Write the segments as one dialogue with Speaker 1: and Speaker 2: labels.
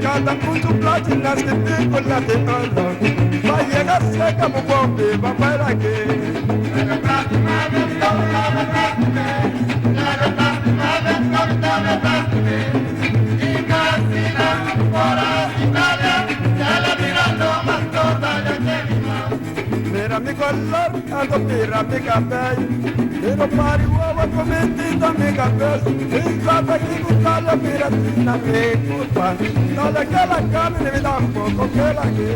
Speaker 1: Cada punto platina que te con la de oro. Va a llegar seca mu bombe, va para que. Mira mi color, ando mira mi café. Pero pari uova comentita mi café. Pensate che gusta mira tina me culpa. No le queda carne mi da un poco que la que.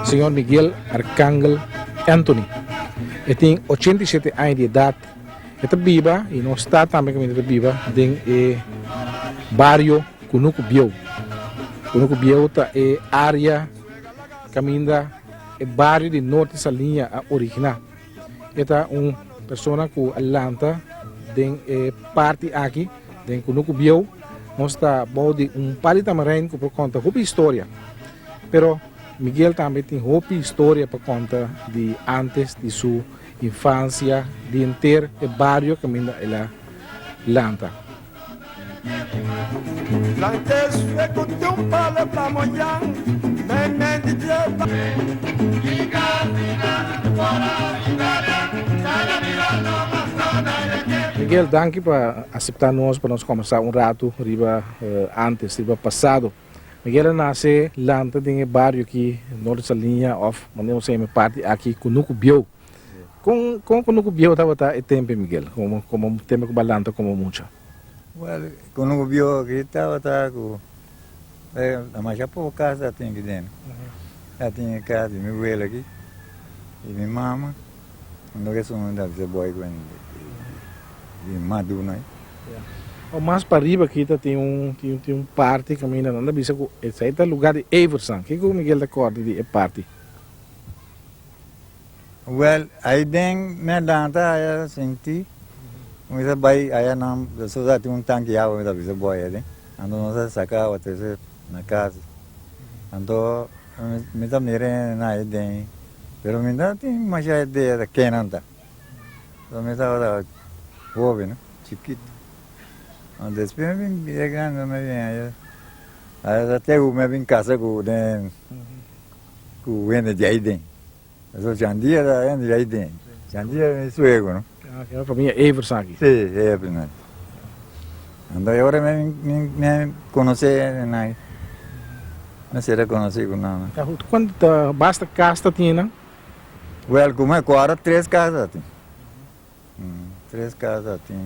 Speaker 2: Señor Miguel Arcángel Anthony. Ele tem 87 anos de idade. Ele vive e não está também como ele vive em bairro Kunuku Biau. Kunuku Biau é área caminha é bairro de norte dessa linha original. Ele é pessoa que Atlanta tem parte aqui em Kunuku Biau. Mostra de par de tamarém que por conta de história. Pero Miguel também tem história para conta de antes de sua infância, de inteiro o bairro que ela Atlanta. Miguel, danke por aceitar nós para nós conversar rato riba antes, riba passado. Miguel nasce Atlanta tem um bairro aqui, norte da linha of, mas não parte aqui Kunuku Biau. Com Kunuku Biau estava tempo Miguel, como tempo que Atlanta como muito.
Speaker 3: Well, Kunuku Biau aqui estava com mas já pouco casa tem aqui dentro. Já tinha casa de minha velha aqui e minha mama. Não é só da vida boa de Maduna.
Speaker 2: O mais para riba aqui tem um parte que caminha não bisa que esse é o lugar de Everson. Que o Miguel da corda de parte.
Speaker 3: Well, aí dentro na Atlanta aí senti, mas aí não, só tem tanque água da bisa boa aí, então nós sacava até na casa, então me dá mire na aí dentro, pero me dá tem mais ideia da que não tá, então me dá jovem, né, chiquito, depois me vem grande, me vem aí até o me vem casa com o ene de aí dentro. Então, Jandia era ainda aí dentro. Jandia é suego, não?
Speaker 2: A família Everson aqui.
Speaker 3: Sim, é verdade. Então, agora me conheci, não será conhecido, não.
Speaker 2: Quanto basta casa tinha, não?
Speaker 3: Well, como é agora, 3 casas tem. 3 casas tem,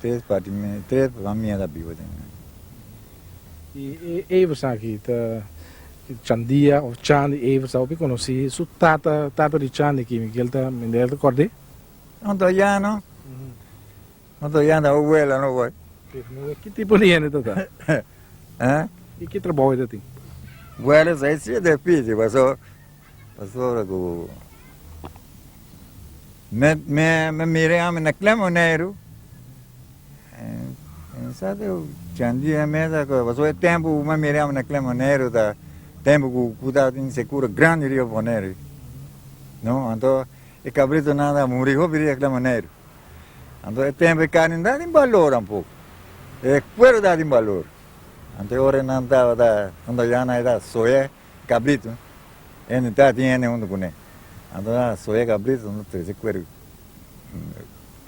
Speaker 3: 3 partimentos, 3 famílias da Biba tem.
Speaker 2: E Everson aqui, Chandia ou Chandi Everson, eu conheci su tata de Chandi aqui, Miguel tá me recordei.
Speaker 3: Não tô já, não? Não tô já, não, abuela, não vai.
Speaker 2: Que tipo de gente tá? E que trabalho tem?
Speaker 3: Well, isso aí é difícil, passou com me mirei na Clemoneiro. Sabe, o Chandia mesmo, passou o tempo, me mirei na Clemoneiro, tá? Tempo que cuidado inseguro grande Rio Boneiro, não? Então, o cabrito nada morreu por aquela maneira. Então, o tempo que carne dá em valor um pouco, é cuero dá em valor. Então, agora não dá, quando já não dá soja cabrito, ele está tinha nenhum do boné. Então, soja cabrito não tem esse cuero,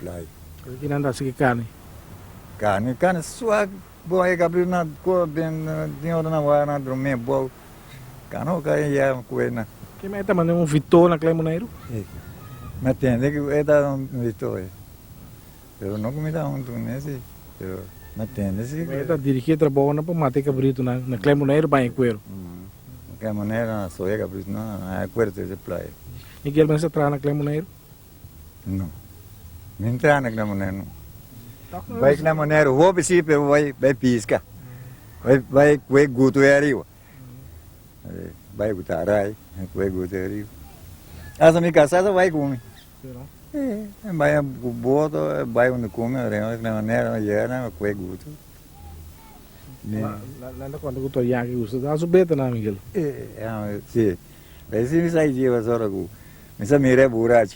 Speaker 3: play.
Speaker 2: Aqui não dá se carne.
Speaker 3: Carne suave, boa cabrito na cor bem, tem hora na hora na dormir boa. Cano kaya kuena.
Speaker 2: Que meta mandou Vitor na Clemoneiro?
Speaker 3: Me atende que é da Vitor. Pero não me dá nesse, pero me atende se.
Speaker 2: Meta dirigir trabalho na para matar cabrito na Clemoneiro bem cuero.
Speaker 3: Clemoneiro na soja cabrito não, é cuero de playa.
Speaker 2: Miguel vai entrar na Clemoneiro?
Speaker 3: Não. Não entra na Clemoneiro. Vai Clemoneiro, vou se vai pisca. Vai guto é arriba. vai gutarai, vai gutari. Asa mi casada vai comer. Vai boto, vai onde come, na maneira, era, vai guto.
Speaker 2: Lá quando eu estou aqui, você dá a beta na Miguel.
Speaker 3: Sì. Beh, si mi sai dire solo che mi sa mi re buraci.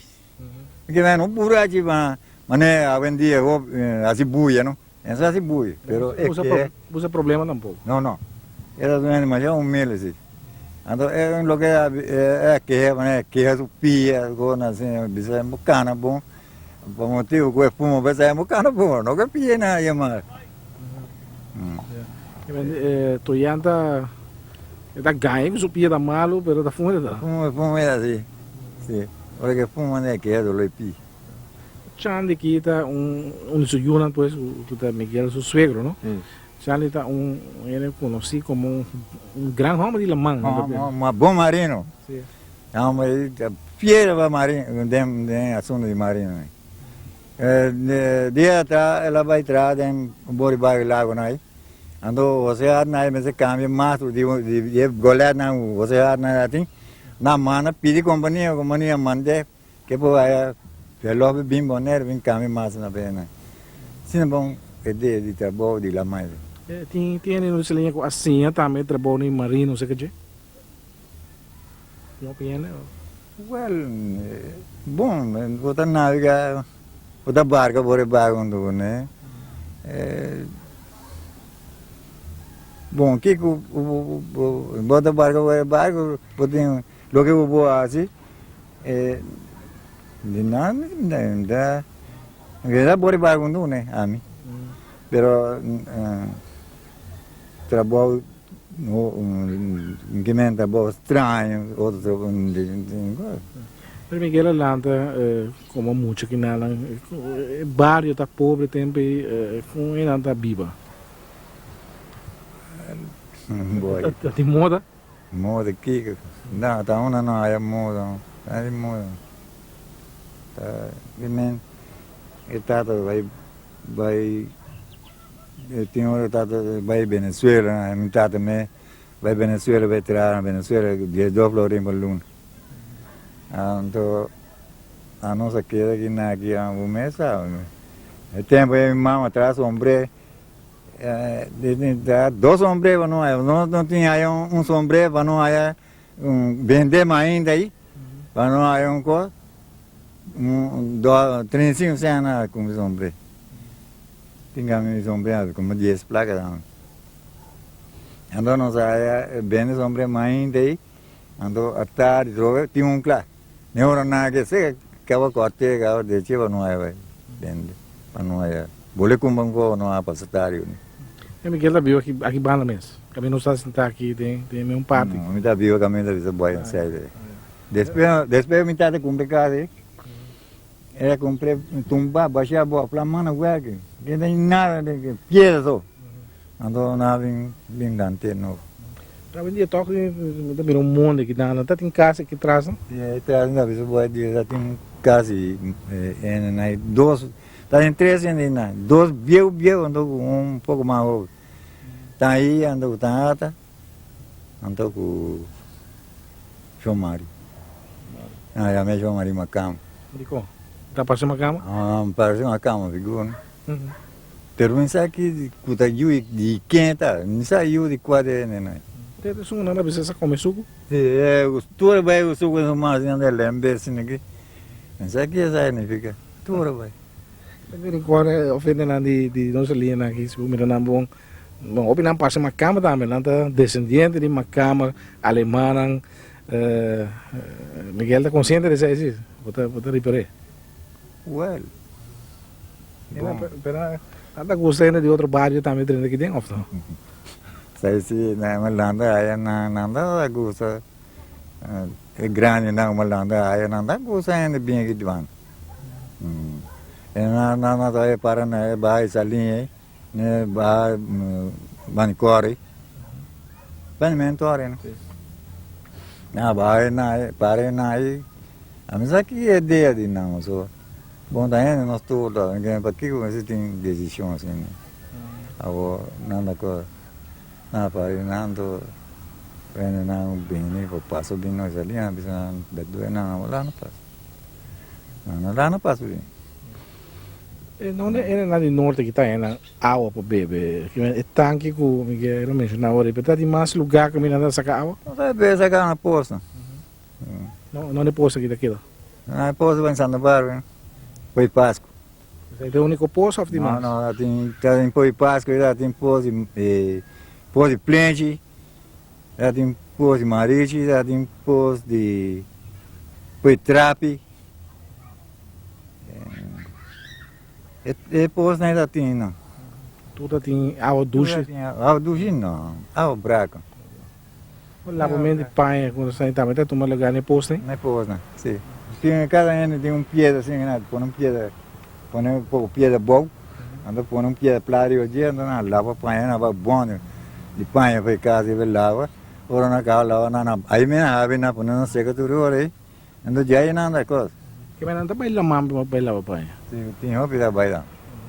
Speaker 3: Perché non buraci ma ne a vendi asi buia, no? E sa si buia, però è che
Speaker 2: Você problema tampouco.
Speaker 3: no. Era ma già un mele sì. Allora è lo che è che ma è che su pia con bisogna mucana bon. Per motivo che fumo bisogna mucana bon, no che pia na ya ma.
Speaker 2: Toyanta está ganho, supia da malo, pero da fumo da.
Speaker 3: Fumo è sì. Sì. Ora che fumo non è che è lo pi.
Speaker 2: Chandi que está suyuna pues, que Miguel su suegro, ¿no? Chandi está ele conhecido como um grande homem de Le Mans.
Speaker 3: Ma buon marino.
Speaker 2: Sì.
Speaker 3: Ma fiera marino, dem assunto di marino. Dia tra ela vai tra dem bori bai lago nai. Ando você nai me se cambia mais de golear na você na assim. Na mana pedi companhia mande que pô aí pelo bem boner vem cambia mais na pena. Sim bom é de trabalho de lá mais.
Speaker 2: Tem no selinha com assim também trabalho em marino, não sei o que é. Não opinião.
Speaker 3: Well, bom, você navega, você barca bore bagunço, né? Bom, que o bota barca bore barco, pode lo que o assim, de nada, era bore bagunço, né? A mim, pero trabalho que me trabalho estranho, outro
Speaker 2: Pero Miguel Alanta, como mucho que nada, barrio está pobre, tem com ele anda viva.
Speaker 3: boy.
Speaker 2: De moda?
Speaker 3: Moda aqui, não, tá uma não é moda, é moda. Tá, men, tata vai tem hora tata vai Venezuela, mi tata me vai Venezuela, vai tirar Venezuela, de doble em balloon. Então, a nossa queda aqui na aqui há um mês, sabe? O tempo é mão atrás, hombre, dois hombres, não tinha aí hombre, para não aí vender mais ainda aí, para não aí coisa, 35 anos com os hombres. Tinha os hombres como 10 placas. Então, nós aí vende os hombres mais ainda aí, então, à tarde, tinha claro. Neuro na que se acaba corte acaba de chiva não é dende para não é boleh kumbang ko não há passatário
Speaker 2: É Miguel da Bio aqui bala mesmo. Kami não está sentar aqui tem um party.
Speaker 3: me tá vivo caminho da visa boy sai depois me tá de complicado era comprei tumba baixar boa para mana work que nem nada de piedra só então não vim dante não.
Speaker 2: Para vendia toque também um monte que dá, tá em casa que traz.
Speaker 3: Traz na visa boy de já tem quase na dois tá em três ainda dois viu ando pouco mais tá aí ando tá ando com João Mário já me João Mário Macam
Speaker 2: Dico, tá passando uma cama?
Speaker 3: Parece uma cama figura pero pensa que cuta de quenta não saiu de quadro né
Speaker 2: Tem suco não precisa comer suco?
Speaker 3: tudo vai o suco no mais ainda lembra assim aqui pensa que essa não fica tudo vai
Speaker 2: Tem agora ofendendo de nossa linha aqui, se o meu bom opinam passa uma cama também, tá descendente de uma cama alemã, Miguel está consciente disso aí, vou reparar.
Speaker 3: well
Speaker 2: Pero anda gostando de outro bairro também dentro aqui dentro, não?
Speaker 3: Saya sih nak melanda ayah nanda aku sa grande nak melanda ayah nanda aku sa yang lebih gitu bang. Nanda tu ayah para na bahai salin ne bahai ban kori, ban mentor ni. Na bahai na para na ayah, amisa ki dia di nama so. Bom tanya nós tu dah, kan pakai aku mesti ting decision sini. Awo nanda ko na pare nando Quando não bem, eu passo bem nós ali, não precisa de doer, não, lá não passo. Não, lá não passo bem.
Speaker 2: Não é na de norte que está na água para beber. É tanque que o Miguel mencionou agora. Mas tem mais lugar que me anda sacar água?
Speaker 3: Não sabe beber sacar na poça.
Speaker 2: Não é poço aqui daquilo.
Speaker 3: Na poça vai em Santa Bárbara, foi Páscoa.
Speaker 2: É o único poço ou tem
Speaker 3: Não,
Speaker 2: mais?
Speaker 3: não, tem foi Páscoa, já tem poça de plente, já tem poça de marite, já tem poça de foi trape. E poça ainda tem, não.
Speaker 2: Tudo tem água ducha.
Speaker 3: Água ducha não, água branca.
Speaker 2: Lá para mim de panha, quando sai também, está tomando lugar no poço, né?
Speaker 3: Não é poça, não. Sim. Cada ano tem piedra assim, né? Põe piedra, põe um pouco piedra boa, anda põe piedra plástica hoje, anda na lava panha, na bom, de panha vai casa e vai lava, ora na casa lava na, aí mesmo a na põe na seca tudo aí, anda já aí nada coisa.
Speaker 2: Que me anda baila mambo, baila panha.
Speaker 3: Sim, tem roupa da baila,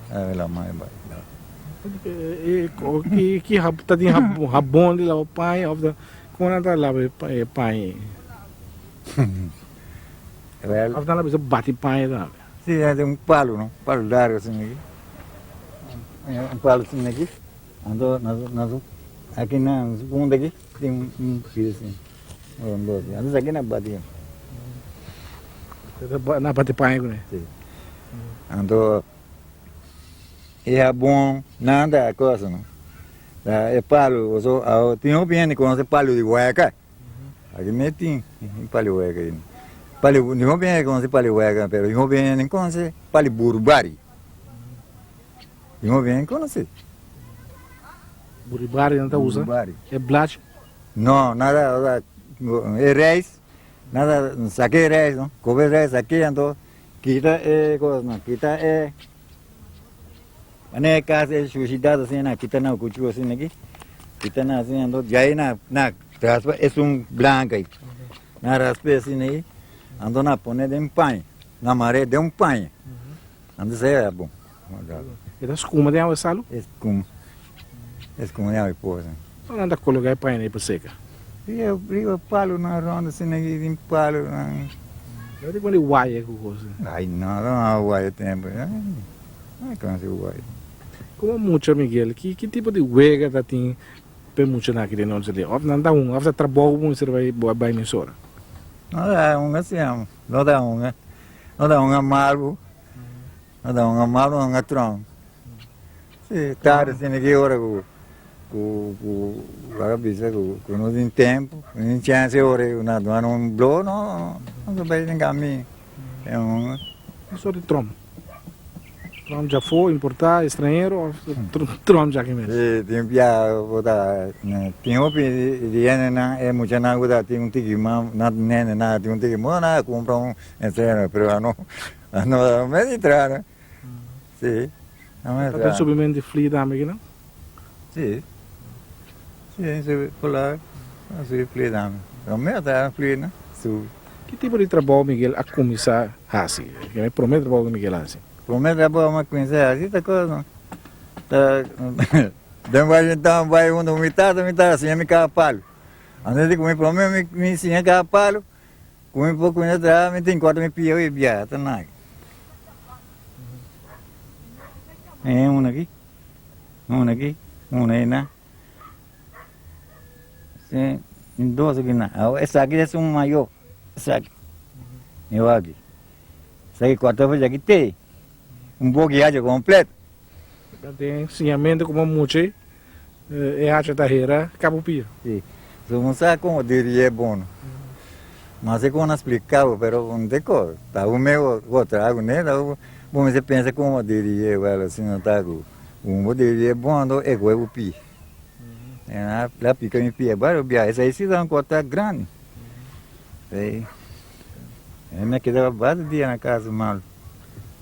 Speaker 3: baila mais baila.
Speaker 2: Que está tem rabão de lá panha, quando anda lá panha. After lá, você bate panha lá.
Speaker 3: Sim, tem um palo, não? Palo largo assim aqui. Um palo assim aqui. Ando, aqui na segunda aqui, tem um fio assim. Ando aqui na batia.
Speaker 2: Na bate panha, né?
Speaker 3: Sim. Ando, é bom, nada coisa, não? É palo, tem um piano que você palo de hueca. Aqui me tem palo de hueca aí. Pali, não bem como se pali hueca, pero não bem como se pali burubari. Não bem como se.
Speaker 2: Buribari não está usando? É blat?
Speaker 3: Não, nada, é reis, nada, saque reis, não? Cobre reis, saque, então, quita é coisa, não, quita é. Ane casa é sucidade assim, na quita não, cuchu assim aqui, quita não assim, então, já aí na raspa é branca aí, na raspa assim aí. Ando na pone de panha, na maré de panha. Ando se é bom.
Speaker 2: E das escuma de água salo?
Speaker 3: Escuma de água poça.
Speaker 2: Não anda colocar panha aí para seca.
Speaker 3: Eu palo na ronda assim aqui, tem palo.
Speaker 2: Eu digo ali uaia com coisa.
Speaker 3: Ai não há uai tempo. Não é como se uai.
Speaker 2: Como muito Miguel, que tipo de huega tá tem para muito naquele não se lê. Não dá after trabalho você vai emissora.
Speaker 3: Não dá assim, não dá amargo, não dá amargo, não dá tronco. Se tarde assim aqui hora com não tem tempo, não tinha essa hora, não blow, não vai nem caminho. É
Speaker 2: só de trom. Trom já foi importar estrangeiro, trom já que mesmo.
Speaker 3: Tem tem roupa de ana é muito na tem tiki na tem tiki na compra estrangeiro, pero não me entrar, né? Sim. Não é.
Speaker 2: Tá subimento de flee da América, não?
Speaker 3: Sim. Sim, se falar, assim flee da. Não me tá flee, né?
Speaker 2: Que tipo de trabalho Miguel a começar a fazer? Que me promete trabalho que Miguel assim.
Speaker 3: Promete uma coisa assim, tá coisa. Então vai metade assim, me capalo. Antes de comer promete me ensina capalo. Comer pouco ainda dá, me tem quatro me pia e bia, tá nada. É um aqui, aí na. Sim, dois aqui na. Essa aqui é um maior, essa aqui. Eu aqui. Essa aqui quatro vezes aqui tem. Pouco de água completo.
Speaker 2: Tem ensinamento como muito, é a carreira, cabo pia.
Speaker 3: Sim. Se não sabe como diria é bom. Mas é como explicava, pero não tem como. Tá o meu, o trago, né? Bom, você pensa como diria, ela assim, não tá com. Diria é bom, não é igual o pi. Lá pica em pi, agora o bia, essa aí se dá um corte grande. É minha que dava vários dias na casa, mal.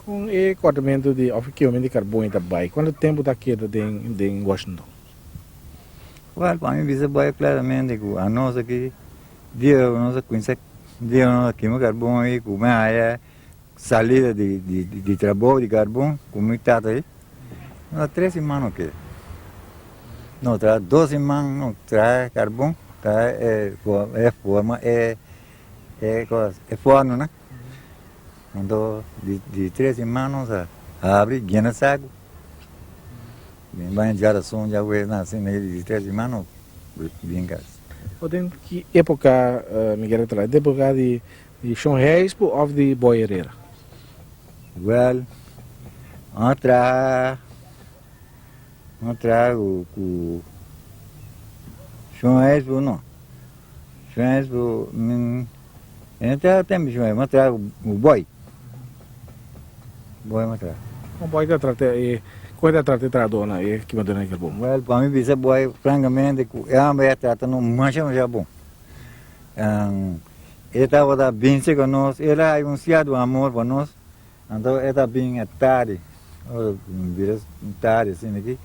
Speaker 2: Com o cortamento de oficialmente de carbono também, quanto tempo está aqui em Washington?
Speaker 3: Well, para mim, você vai claramente com a nossa aqui, dia nossa conhece, dia nossa queima carbono aí, como é salida de trabalho de carbono, como está aí. Não, 3 semanas que. Não, traz 2 semanas, não traz carbono, tá forma é forno, né? Então de 3 irmãos abre ganha saco. Bem bem já som já foi nascendo de 3 irmãos bem gas.
Speaker 2: Ou tem que época, Miguel Etra, de época de Sean Reis ou de Boy Herrera?
Speaker 3: Well, outra o João Esbo não. João Esbo então tem João, mas trago o Boy. Boy mas trago.
Speaker 2: O Boy da trate coisa trate tradona e que mandou naquele bom.
Speaker 3: Well, para mim bisa Boy francamente é a minha trata não mancha já bom. Ele estava da bem com nós, ele é anunciado amor para nós. Então ele está bem tarde, vira tarde assim aqui.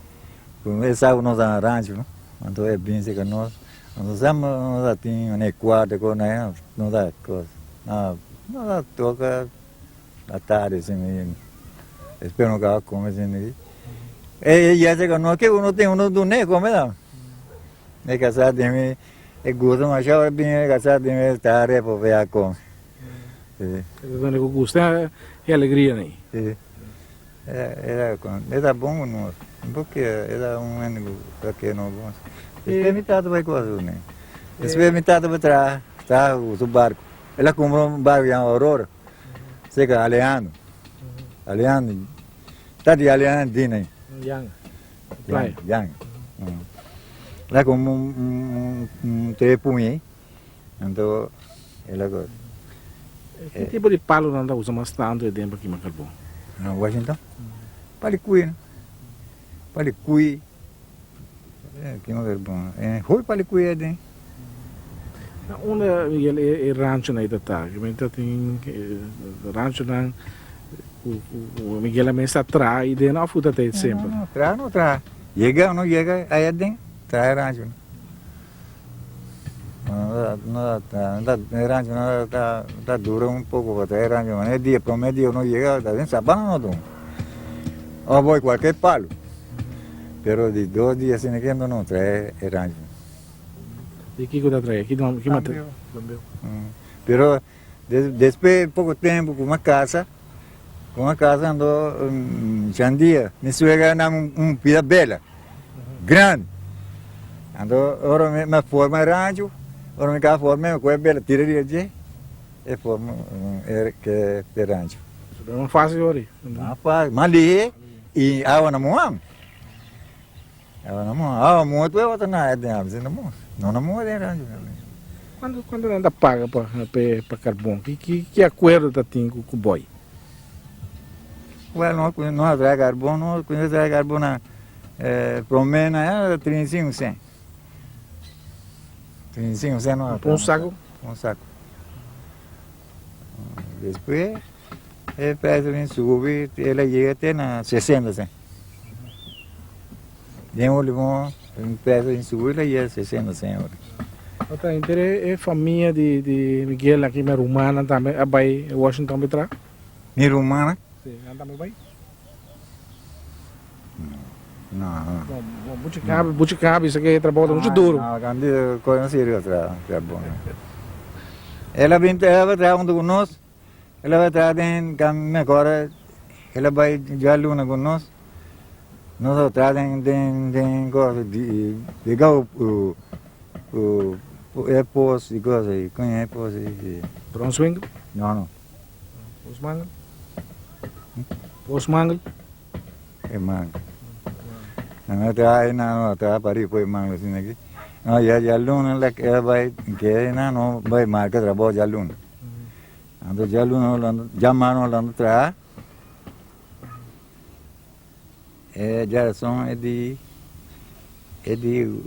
Speaker 3: Ele sabe nós arranjamos, não? Então é bem com nós. Então sempre nós temos um quadro com nós, não dá coisa. Nós toca à tarde assim, espero que come assim aqui. E já sei que nós que uno tem uno do nem come não. É casado de mim, é gosto mas já bem é casado de mim tarde para ver a come.
Speaker 2: Dona que gosta é alegria né.
Speaker 3: Era bom não, porque era ano que não bom. Experimentado vai coisa né. Experimentado vai tá o barco. Ela comprou barco em Aurora. Sei que Aleandro. Tá de Aleandro de né. Yang. Lá como telepunha. Então ela gosta.
Speaker 2: Que tipo de palo não dá usa mais tanto tempo aqui em Macarbon?
Speaker 3: No Washington? Palicui, né? Palicui. Que Macarbon. Foi palicui é den.
Speaker 2: Onde ele é rancho na Itatá? Que então tem rancho na o Miguel também está atrás e dentro a fruta tem sempre.
Speaker 3: Não traz. Chega ou não chega aí é den. Traz rancho. Rancho tá duro um pouco para trazer rancho, mas dia promedio não chega, tá vendo? Sabana não dá. Ou vou qualquer palo. Pero de 2 dias assim que não traz rancho.
Speaker 2: E que coisa traz? Que material?
Speaker 3: Pero depois pouco tempo com uma casa andou Jandia, me suega na pida bela, grande. Andou ora me forma rancho. Ora me cá forma com bela tiraria de é forma que é rancho.
Speaker 2: Não faz hoje.
Speaker 3: Não faz, mas ali e água na mão. Água muito é outra na é de água, não na mão é rancho.
Speaker 2: Quando anda paga para carbono, que acordo tá tem com o boy?
Speaker 3: Well, não traz carbono, quando traz carbono promena é 35 cent. 35 cent não.
Speaker 2: Um saco?
Speaker 3: Um saco. Depois ele pede em subir, ele chega até na 60 cent. Tem um limão, ele pede em subir, ele chega a 60 cent.
Speaker 2: Outra interesse é família de Miguel aqui na Romana também, a vai Washington me traz?
Speaker 3: Ni Romana?
Speaker 2: Sim, anda me vai?
Speaker 3: Não.
Speaker 2: Buticaba, isso aqui é trabalho muito duro.
Speaker 3: Não, quando conheci outra bom. Ela vem trabalhar conosco, ela vai trabalhar com agora, ela vai já luna conosco. Nós trabalhamos em coisa de o airport e coisa aí, conhece airport aí.
Speaker 2: Brunswick?
Speaker 3: Não.
Speaker 2: Postmangel?
Speaker 3: É manga. Não trabalha para foi manga assim aqui. Não, já luna lá ela vai que não vai marcar trabalho já luna. Então já luna já mano lá no tra. Já são é de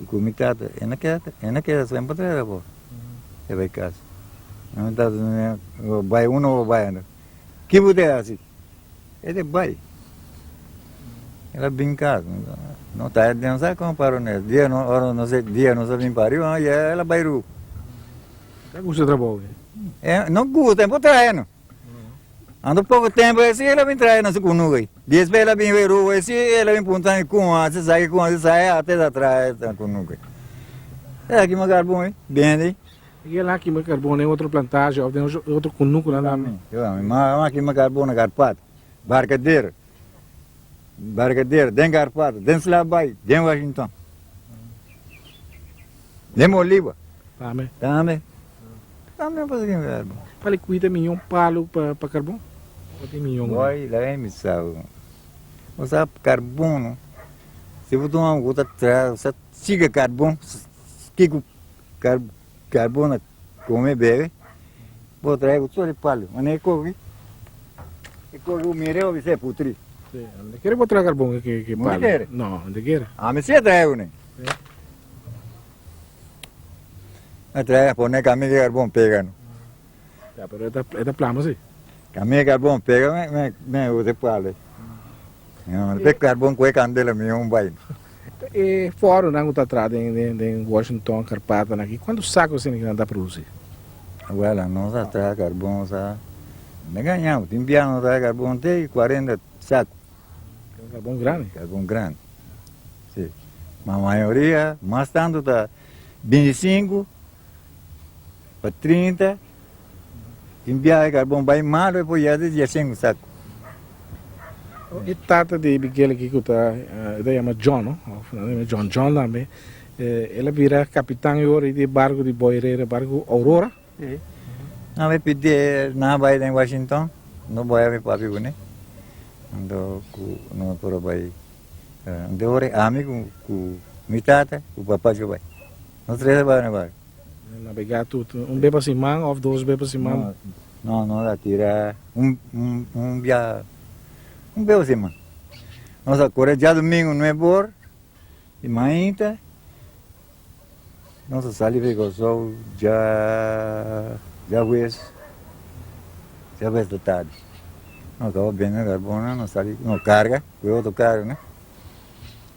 Speaker 3: comitado, é naquela sempre trabalho. É vai casa. Não tá vai ou vai não. Que bude assim? É de vai. Ela brinca, não tá não sabe como parou né? Dia não sei dia não sabe pariu, ela vai ru.
Speaker 2: Que gosta trabalho?
Speaker 3: Não gosta, é por trás. Ando pouco tempo assim, ela vem traz na segundo aí. Depois ela vem ver assim, ela vem pontando com a, sai até atrás com nunca. É aqui uma carbão, bem ali.
Speaker 2: E lá que carbono é outra plantagem, ou tem outro cunuco lá na...
Speaker 3: Eu amo, mas aqui uma carbão na carpata. Barcadeira. Barcadeira, den carpata, den Slabai, den Washington. Den Oliva.
Speaker 2: Também.
Speaker 3: Também. Também para aqui carbão.
Speaker 2: Para cuida milhão palo para carbono? Ou tem milhão?
Speaker 3: Vai lá é missão. Você carbono. Se você não gosta de você siga carbono, que carbono come bebe, vou trazer o seu palo. Mas é coisa. É coisa o mireu vai ser putri.
Speaker 2: Onde quer botar carbono que
Speaker 3: Onde
Speaker 2: palo?
Speaker 3: quer?
Speaker 2: Não, onde quer?
Speaker 3: Ah, mas você traz, né? Traz, põe caminho de carbono pegando.
Speaker 2: Já, pero é da plama, sim.
Speaker 3: Caminho de carbono pega, me usa palo. Não, pega carbono com a candela meu vai.
Speaker 2: E fora não está atrás em Washington, Carpata, aqui. Quantos sacos você não dá para produzir?
Speaker 3: Well, nós traz carbono, sabe? Não ganhamos, timbiano traz carbono, tem 40 sacos.
Speaker 2: É um carbono grande.
Speaker 3: Carbono grande. Sim. Mas a maioria, mais tanto está 25 para 30. Timbiano carbono bem malo, depois já dizia 5 sacos.
Speaker 2: E tata de Miguel aqui que está, ele chama John, não? John também. Ele vira capitão agora de barco de boireira, barco Aurora.
Speaker 3: Sim. Não vai pedir, não vai em Washington, não vai haver papi né? Então, não por vai. Então, amigo, com mitata, o papai que vai. Não três vai, não vai.
Speaker 2: Navegar tudo, beba simão ou dois beba simão.
Speaker 3: Não, dá tira dia. Beba simão. Nós agora já domingo não é bom, e mainta. Nossa saliva com o sol já vez da tarde. Não acaba bem na carbono, não saliva, não carga, com outro carga, né?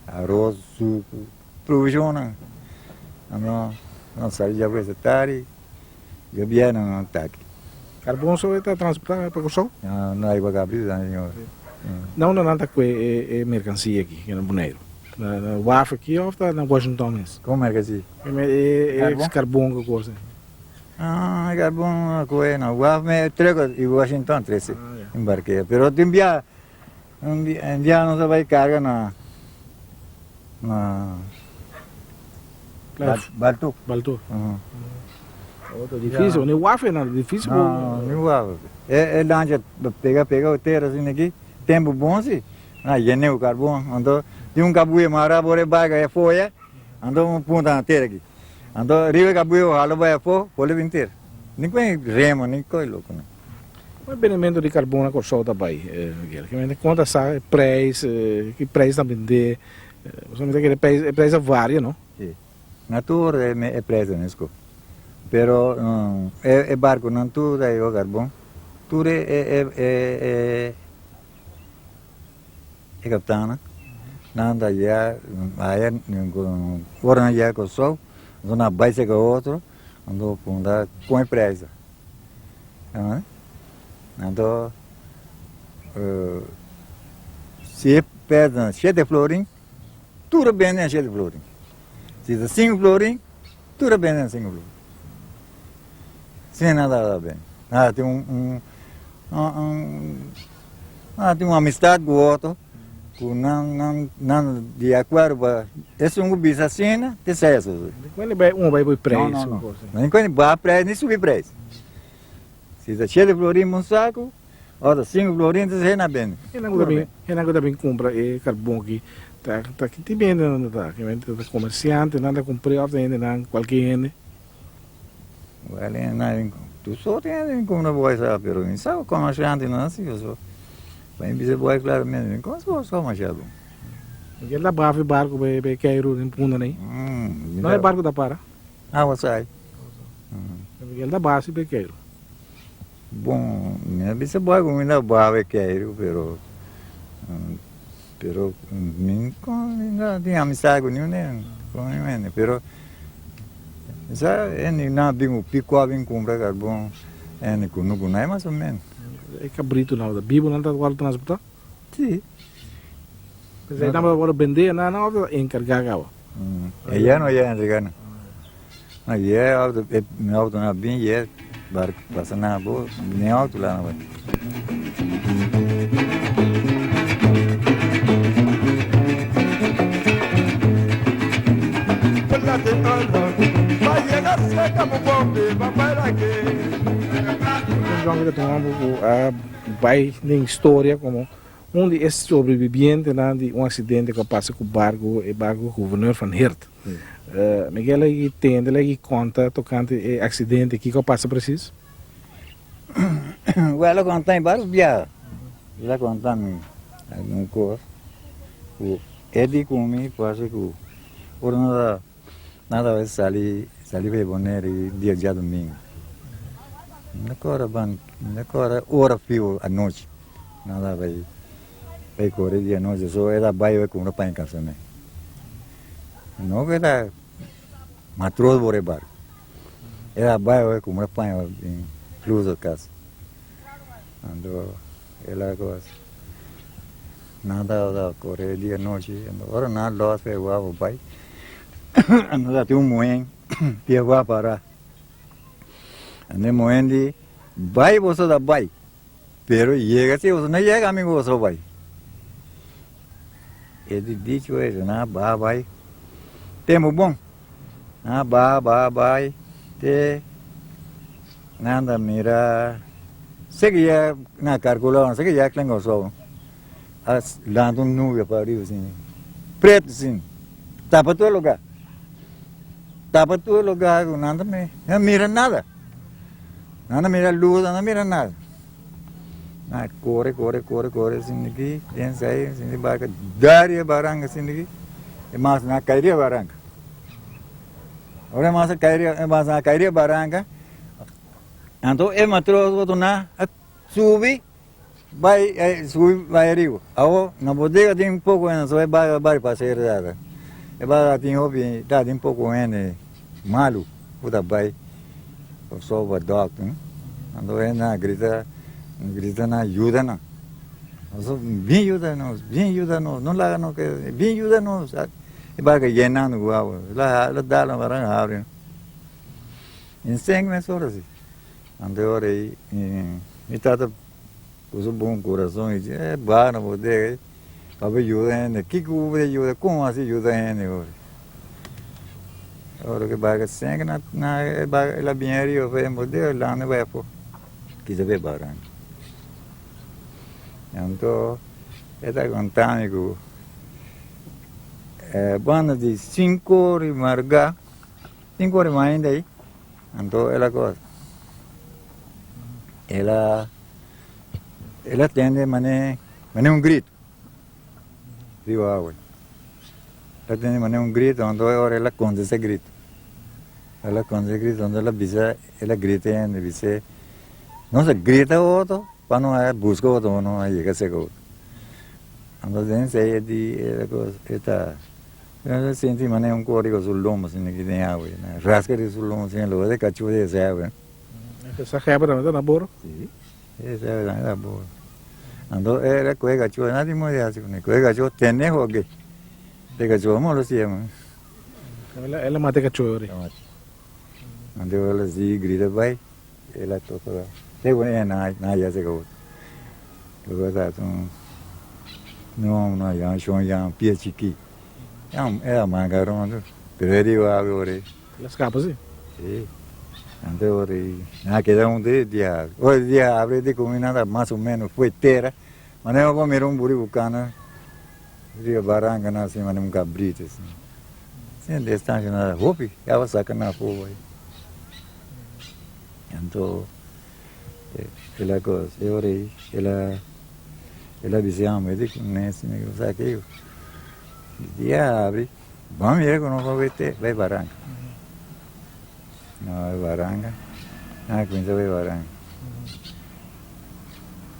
Speaker 3: Arroz, suco, provisiona. Não saliva já vez da tarde, já vier não ataque.
Speaker 2: Carbono só está transportado para o sol?
Speaker 3: Não há para abrir, senhor.
Speaker 2: Não está com mercancia aqui, que é no Boneiro. Na WAF aqui ou está na Washington mesmo?
Speaker 3: Como é que assim?
Speaker 2: É carbono que gosta.
Speaker 3: Carbono, coisa, não. WAF me trago e Washington, 13. Embarquei. Pero te envia não se vai carga na Baltu.
Speaker 2: Baltu. Difícil, no WAF é difícil.
Speaker 3: Não, no WAF. É lancha, pega o terra assim aqui, tempo bom sim. Aí o carbono, então tem cabuê mara, bore baga é folha, então ponta na terra aqui. Então riba cabuê o halo vai folha, folha inteira. Nem coi remo, nem coi louco, né?
Speaker 2: O benefício de carbono com o sol também, Miguel. Que conta sabe preço, que preço também de, você me diz que preço varia, não?
Speaker 3: Sim. Natura é preço nisso. Pero é barco não tudo é o carbono. Tudo é capitana. Nada já aí fora já com o sol, zona baixa com outro, ando punda com empresa. Então se perde 7 florim, tudo bem é 7 florim. Se é 5 florim, tudo bem é 5 florim. Sem nada bem. Tem uma amizade com o outro, com não de acordo para esse bisa assim, tem sucesso.
Speaker 2: Quando vai para o preço?
Speaker 3: Não, quando vai preço, nem subir preço. Se está cheio de florim um saco, outra 5 florim, você não bem.
Speaker 2: Renan também compra carbono aqui. Tá aqui tem bem, tá? Que comerciante, nada compra, ainda qualquer ene.
Speaker 3: Well, tu só tem como não vai saber, pero não sabe como a gente não assim, eu só. Vai me dizer boa claramente, como só machado.
Speaker 2: Ele dá barco para cair em punda nem. Não é barco da para?
Speaker 3: Você sai.
Speaker 2: Ele dá base para cair.
Speaker 3: Bom, minha bisa boa como ainda boa cair, pero não tem amizade com ninguém, pero é não bingo pico bingo comprar carbono, é não é mais ou menos.
Speaker 2: É cabrito não, da bibo não está agora transportar?
Speaker 3: Sim.
Speaker 2: Você não vai agora vender, não encarregar agora.
Speaker 3: Ella não ia entregar. ये auto na bem ये bar passa na boa nem auto lá na vai.
Speaker 1: Pulla de olo, va a llegar seca mu bombe, va para que.
Speaker 2: Então, vamos tomar um pouco a vai na história como onde esse sobrevivente né, de acidente que passa com o barco governador van Heert. Miguel aí tem, ele aí conta tocante o acidente que passa preciso.
Speaker 3: Ela conta em vários dias. Ela conta no cor. O Edi comi quase que por nada vai sair vai boner dia domingo. Agora hora fio à noite. Nada vai correr dia noite, só era bairro com uma pai em casa né. Não era matroz por bar. Era bairro com uma pai em fluxo casa. Ando ela coisa. Nada correr dia noite, agora nada lost vai o pai. Ando tem moen, dia vai para. Ande moen de vai você da vai. Pero llega se você não chega amigo você vai. Ele disse isso, na vai. Tempo bom. Na vai. Te nada mira. Seguia na calculação, seguia que não só. As lando nuvem para o assim. Preto assim. Tapa todo lugar. Nada me. Não mira nada. Nada mira luz, nada mira nada. Corre assim aqui, tem sair, assim barca, daria baranga assim aqui, e mais na cairia baranga. Ora mais na cairia baranga, então é matroso outro na subir, vai rio. Ao na bodega tem pouco ainda, só vai passear dada. É vai tem hobby, tá tem pouco ainda, malu, puta vai, só vai doctor, então é na grita na ajuda não. Bem ajuda não. Não lá não que bem ajuda não. E vai que llenando o água. Lá dá lá para abre. Ensina só assim. Ande ora aí. Me trata com um bom coração e é bom não poder. Para ajuda ainda. Que ajuda? Como assim ajuda ainda agora? Ora que vai que sangue na ela bem aí eu vai poder lá não vai pôr. Que se vê barang. Então, está contando que banda de 5 horas marga, 5 horas ainda aí. Então, ela coisa. Ela tende mané grito. Viu a água. Ela tende mané grito, então agora ela conta esse grito. Ela conta esse grito, então ela grita ainda, diz, não se grita outro. Para não buscar outro, não é que se outro. Então, dentro de esta, eu senti um código sul lombo, assim, que tem água, rasca de sul lombo, assim, logo de cachorro de água.
Speaker 2: Essa quebra também está na boa?
Speaker 3: Sim, essa é na boa. Então, era coisa cachorro, nada mais assim, coisa cachorro tem nem rogue, de cachorro mal assim,
Speaker 2: ela mata cachorro.
Speaker 3: Então, ela se grita vai, ela toca. Thế này na giờ sẽ có cái đó nó yang xong yang bia chiki yang mà cái đó từ đi qua rồi
Speaker 2: Las capas sí.
Speaker 3: sí antes rồi queda un día hoy día abre de comida más o menos fue tera manejo con mero un buri bucana rio baranga na assim manejo un cabrito assim sem distância nada hopi já vai sacar na fogo aí então ela coisa, eu orei, ela dizia, médico, nesse negócio, sabe que eu dia abre, vamos ver quando vai baranga. Não, vai baranga, não, quando vai baranga.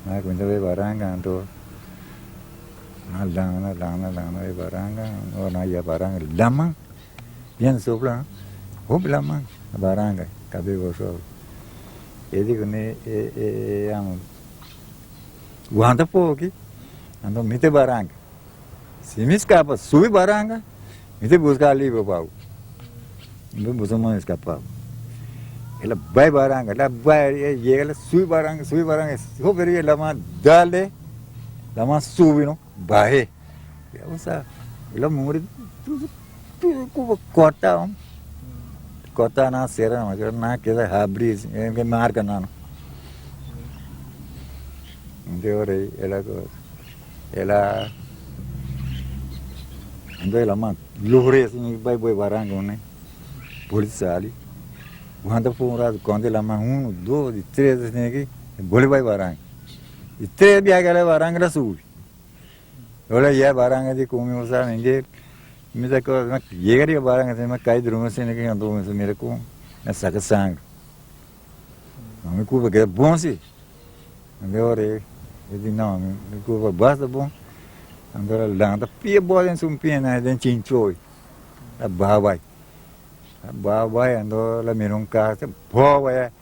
Speaker 3: Não, quando vai baranga, então, na vai baranga, ou na ia baranga, lama, bem sopra, hop lama, baranga, cabelo só. Ele que guarda pouco, então me te baranga. Se me escapa, sube baranga, me te busca ali para o não vamos escapar. Ela vai baranga, ela vai, chega, ela sui baranga, só veria ela mais dale, ela mais sube, não, vai. Ela morre, tudo corta na serra, mas na que ela abre, que marca não. Então ela então ela mais lure assim, vai baranga, né? Polícia ali. Quando for quando ela mais 1, 2, 3 assim aqui, boleh vai baranga. E 3 dia aquela baranga ela sube. Olha já baranga de como usar ninguém. Me dá coisa, chegaria baranga assim, mas cai de rumo assim que andou mas mira com essa que sangue. Não me culpa que é bom sim. Agora eu digo não, me culpa basta bom. Agora lá da pia bola em sum pia na dentro chinchoi. A babai. A babai andou lá mirou carro, boa é.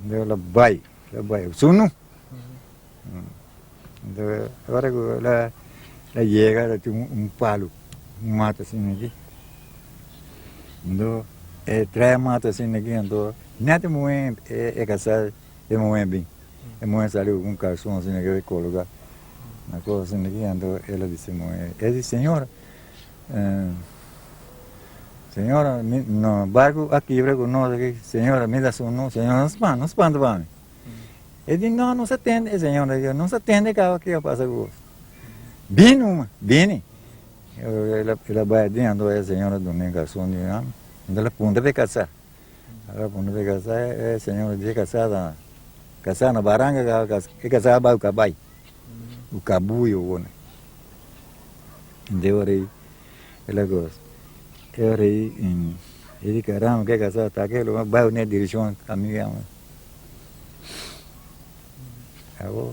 Speaker 3: Andou lá vai, sunu. Então agora ela chega, ela tem palo. Mata assim aqui. Então, trai mata assim aqui, então, nada muito é casar, é muito bem. É muito saliu com calção assim aqui, colocar na coisa assim aqui, então, ela disse muito. Ela disse, senhora, no barco aqui, nós aqui, senhora, me dá seu nome, senhora, não espanta para mim. Ele disse, não se atende, senhora, não se atende que eu passo com você. Bem, ela vai dentro, a senhora do nem garçom de ano, ela punta para casar. Ela punta para casar, a senhora de casar na baranga, casar vai o cabai, o cabuio, né? Então ela gosta. Ele caramba, quer casar, tá aquele, vai na direção, amiga. Agora,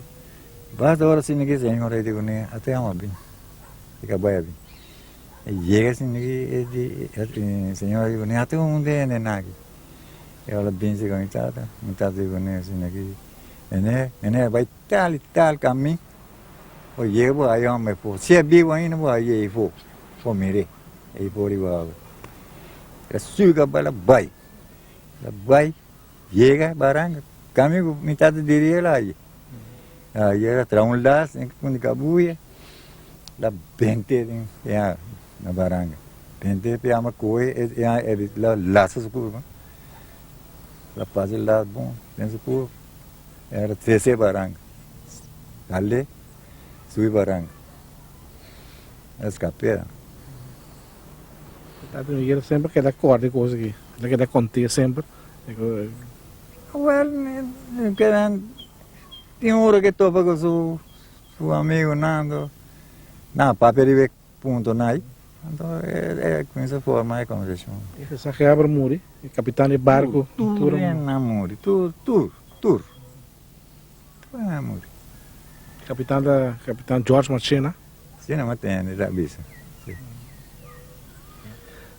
Speaker 3: basta hora assim que senhora digo né, até uma bem, fica bem. Chega assim que senhora digo né, até um dia né nada. Ela bem se conectada, muitas digo né assim que né vai tal caminho. O chega aí homem pô, se é vivo ainda vai aí pô mire, aí por igual. Ela suga para vai, chega baranga, caminho metade diria lá aí. Aí ela traz laço, com cabuia, lá pente na baranga. Pente pe ama coi, lá laço su curva. Lá passa lá bom, pensa curva. Era 13 baranga. Dale, sui baranga. Escapé.
Speaker 2: Tá vendo? E ela sempre quer dar corda e coisa aqui. Ela quer dar conter sempre.
Speaker 3: Well, tem hora que topa com seu amigo Nando. Não, papel ponto nai. Então com essa forma é como se chama.
Speaker 2: Essa que abre muri, capitão de barco,
Speaker 3: tudo é namoro, tudo é namoro.
Speaker 2: Capitão George Machina.
Speaker 3: Sim, não tem, já bisa.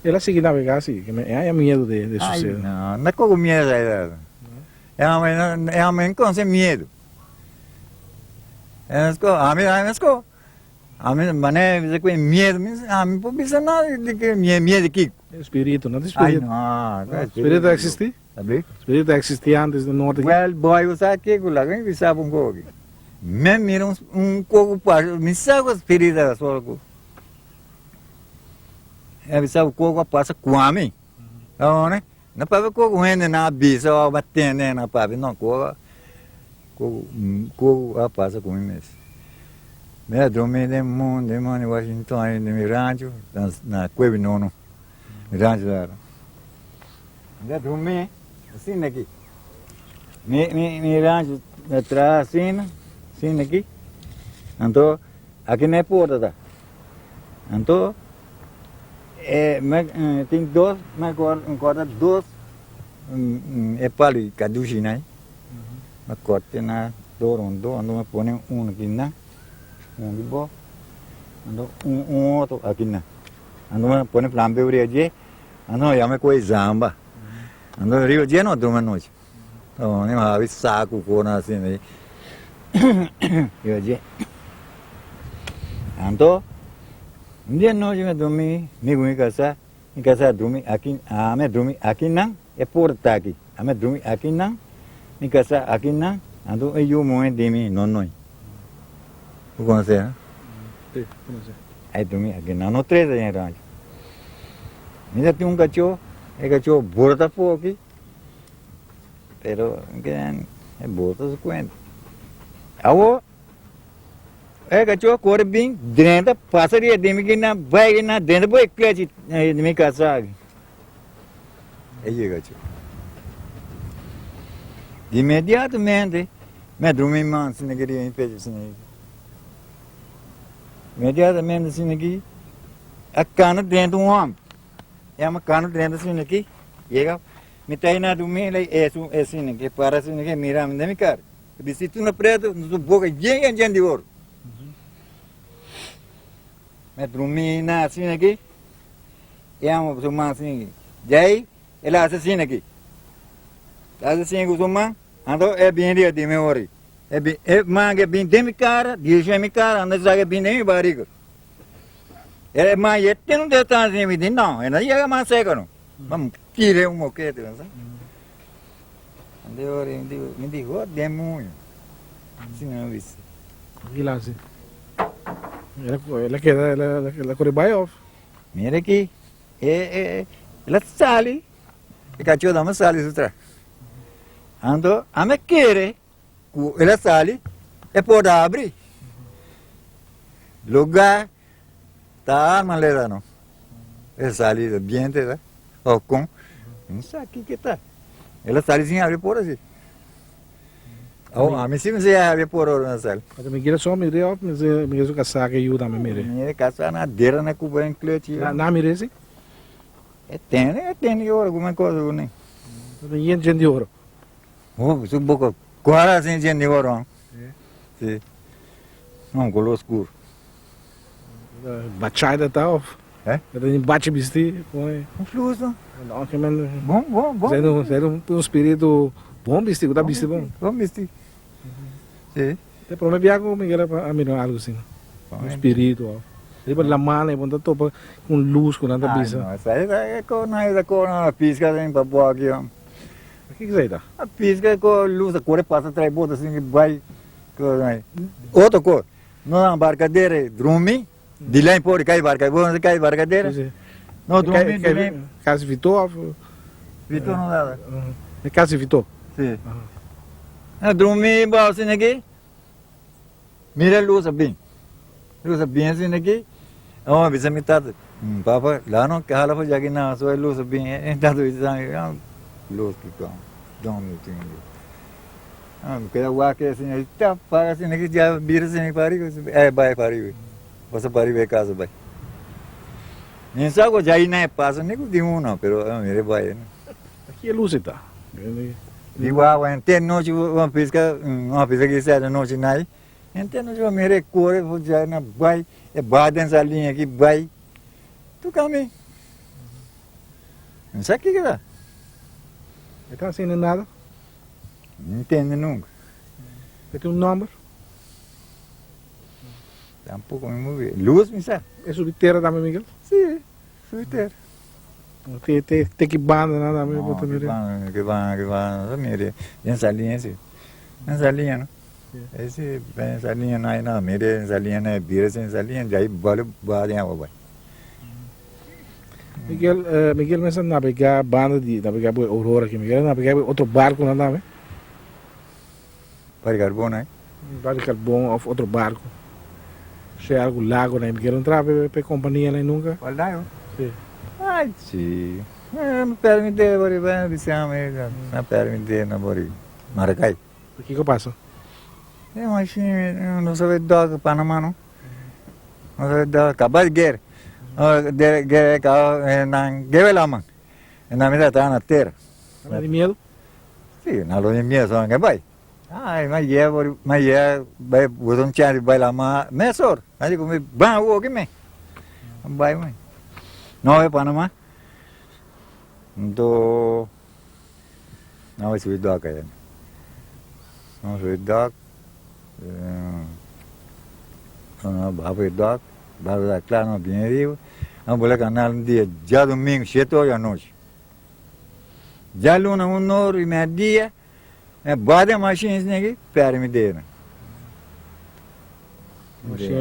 Speaker 2: Ela seguir navegar assim, que é medo de sucesso.
Speaker 3: Não é com medo aí. É uma com sem medo. A mim, mané, você com medo, a mim não precisa nada de que medo aqui.
Speaker 2: Espírito, não tem espírito.
Speaker 3: Não,
Speaker 2: espírito existe?
Speaker 3: Sabe?
Speaker 2: Espírito existia antes do norte.
Speaker 3: Well, boy, você aqui com lá, quem sabe um pouco. Me mira coco para, me sabe o espírito só. É, sabe o coco passa com a mim. Não, né? Não para ver coco rende na bisa, ou batendo na pave, não, coco passa com mim mesmo. Me dormi de mundo, em Washington, aí no meu rancho, na Cueva Nono, rancho lá. Me dormi, assim aqui. Me rancho atrás, assim aqui. Então, aqui não é porta, tá? Então, tem dois, mas agora dois, é palo de caduchi, né? Mas corte na dois, ando me põe aqui, né? De boa, ando outro aqui na, ando me põe flambe o dia, ando já me coi zamba, ando rio dia não durma noite, então nem mais saco cona assim aí, rio dia, ando dia noite me dormi, me vou em casa, em casa dormir aqui, a me dormir aqui não, é porta aqui, a me dormir aqui não, em casa aqui não, ando eu moe de mim não não. O conhece, né?
Speaker 2: Sim, conhece.
Speaker 3: Aí dormir aqui não, no 3 anos era. Ainda tinha um cachorro, é cachorro borda por aqui, pero que é borda se conhece. Awo, é cachorro cor bem, dentro passaria de mim que na vai na dentro vai que de mim casa. É isso cachorro. Imediatamente, me dormi mais assim naquele em pé assim. Imediatamente assim aqui, a cana dentro um homem. É uma cana dentro assim aqui, chega, me tá indo dormir lá é assim aqui, para assim aqui, mira, me dá me cara. Se tu não preta, tu boca gente de ouro. Me dormi na assim aqui, é uma pessoa assim, daí, ela assim aqui. Assim que uma, ando é bem de memória. É bem, é mais bem de minha cara, deixa minha cara, anda já bem de minha barriga. É mais é tem um detalhe de mim não, é não é mais seco não. Vamos tirar um moquete, não sabe? Me digo, demônio. Sim, não vi.
Speaker 2: Gila assim. Ela corre by off.
Speaker 3: Mira aqui, ela sale, e cachorro dá uma sale sutra. Ando, a me querer, ela sale, é pode abrir. Lugar, tá malera não. Ela sale bem, tá? Ou com, não sei aqui que tá. Ela sale sem abrir por assim. Oh, a mim sim me abrir por na sala.
Speaker 2: Mas me queira só me deu, mas me queira caçar que ajuda me mere.
Speaker 3: Minha casa na deira na cuba em clutch.
Speaker 2: Na mere sim.
Speaker 3: Tem alguma coisa, né?
Speaker 2: Tem gente de ouro.
Speaker 3: Oh, su boca, quase assim gente de ouro. Sim. Não, color escuro.
Speaker 2: Bachai da tal.
Speaker 3: É?
Speaker 2: Tem bate bisti, põe.
Speaker 3: Um fluxo.
Speaker 2: Não, que men.
Speaker 3: Bom.
Speaker 2: Sendo um espírito bom bisti, tá bisti bom.
Speaker 3: Bom, bisti. Sim.
Speaker 2: Tem problema viago, me queira a mirar algo assim. Um espírito. Depois la mala, e bota topa com luz, com nada bisa.
Speaker 3: Não, essa aí é com a pisca tem para boa aqui, ó.
Speaker 2: O que é isso?
Speaker 3: A pisca com luz, a cor passa atrás, bota assim que vai. Outra cor. Não, embarcadeira, dormir. De lá em pôr, cai barcadeira. Não, dormir, dormir.
Speaker 2: Casa Vitor?
Speaker 3: Vitor não dá.
Speaker 2: É Casa Vitor?
Speaker 3: Sim. Dormir, assim aqui. Mira a luz bem. Luz bem assim aqui. Oh, bisa metade. Papa, lá não, que hala foi já que não, só é luz bem. Então, luz que com. Dormir, tinha. Kaya wake assim, aí tá, paga assim, aqui já vira assim, pariu. É, vai, pariu. Você pariu em casa, vai. Nem sabe já aí não passa, nem de um não, pero mire vai, né?
Speaker 2: Aqui é luz, tá?
Speaker 3: Igual, tem noite, uma pesca que sai da noite, não é? Então, não mire cor, vou já na vai, é bada essa linha aqui, vai. Tu caminha. Não sabe o que dá?
Speaker 2: Então, assim, não é nada?
Speaker 3: Não entende nunca.
Speaker 2: Tem um número?
Speaker 3: Tampouco me movi. Luz, me sabe?
Speaker 2: É subterra também, Miguel?
Speaker 3: Sim, subterra.
Speaker 2: Tem que banda, nada,
Speaker 3: Não, que vai, mire. Nessa linha, assim. Nessa linha, não? Essa linha não é nada, mire, essa linha não é vira, essa linha, daí vale, em água, vai.
Speaker 2: Miguel, mas navegar banda de navegar por Aurora aqui, Miguel, navegar outro barco, não dá, né?
Speaker 3: Para carbono, né?
Speaker 2: Vale carbão, outro barco. Se é algo lago, né? Miguel, não trava para companhia lá nunca?
Speaker 3: Qual dá, eu?
Speaker 2: Sim.
Speaker 3: Ai, sim. Não permite, bori, vai, bisama, não permite, não, bori. Maracai.
Speaker 2: O que passa?
Speaker 3: É, mas não sabe dar Panamá, não? Não sabe dar, acabar de guerra. Guerra lá, mano. Na minha tá na terra.
Speaker 2: Não tem medo?
Speaker 3: Sim, na loja minha só, que vai. Ai, mas vai, botar um chance, vai lá, mas só. Aí como vai, o que me? Vai, mãe. Não é Panamá. Então, não é suído cá, não é suído. Não, babo é dog, babo da claro não bem rio. Não vou canal um dia, já domingo, 7 horas da noite. Já luna, 1h30, bate a máquina aqui, pera me deu.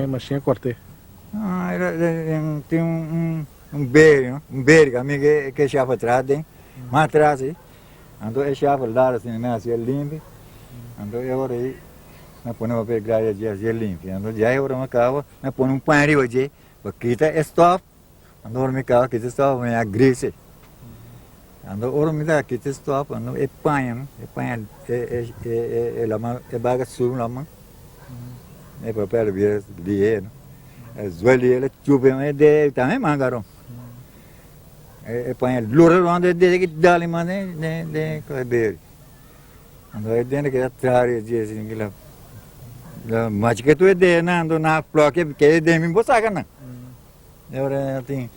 Speaker 2: Machinha cortei.
Speaker 3: Tem um beiro, amigo que chapa atrás, mais atrás, então é chapa lá, assim, né, assim, é limpo. Então eu orei, nós ponemos para pegar de assim, limpo. Então já eu orei uma cava, nós ponemos pães hoje, porque está stop. Então orei cava, que stop, mas a grisa. Então orei me dá que stop, então é pães, é baga sul lá, mano. É papel de dinheiro. Zueli ele chupa de também mangaram. Põe lura onde de dali mane de coiber. Ando é dentro que atrás de assim que lá mas que tu é de ando na bloque que de mim botar cana. Agora tem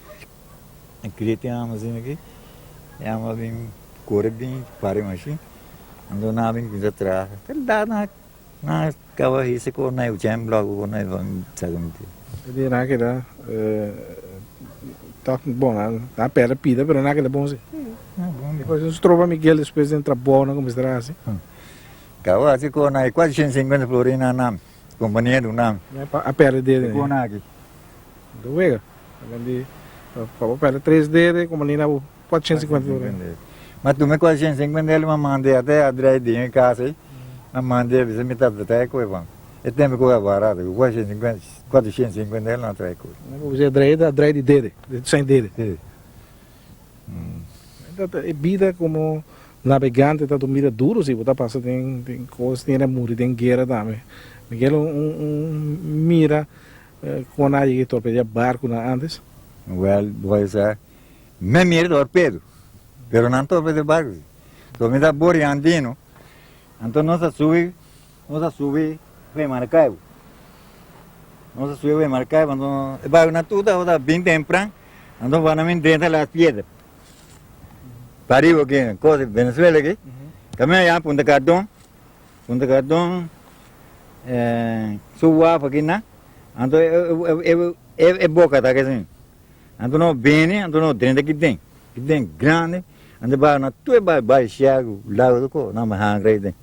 Speaker 3: cristiano assim aqui. É uma bem cor bem pare machine. Ando na bem que atrás. Dá na cava isso com na o jam block com na vão sagam.
Speaker 2: Ele não quer tá bom, a pera pida, mas não quer bom assim. Depois nos trova Miguel, depois entra boa, como será assim?
Speaker 3: Cava assim com na quase 150 florina na companhia do nome.
Speaker 2: A pera dele.
Speaker 3: Com na aqui.
Speaker 2: Do Vega. Além de a pera 3D, como ali na 450 florina.
Speaker 3: Mas tu me quase 150 ele me mandei até a dreadinha em casa aí. Me mandei você me tá até coisa. É tempo que eu barato, 450 ele não traz coisa.
Speaker 2: Você é dread dele, sem dele. É vida como navegante, tá dormindo duro, se você passa tem coisas, tem amor, tem guerra também. Miguel mira quando a gente torpedeia barco na antes.
Speaker 3: Well, vai ser, me mira torpedo, pero não torpedo barco. Então me dá bori andino, então nós sube foi Maracaibo. Nós subimos em Maracaibo, então vai na tudo, bem temprano, então vai na minha dentro das pedras. Pariu aqui, coisa Venezuela aqui. Também já Punta Cardón, suave aqui na, então é boca tá assim. Então não bem, então não dentro aqui tem grande, então vai na tudo vai chegar lá do co, não mais hangra tem.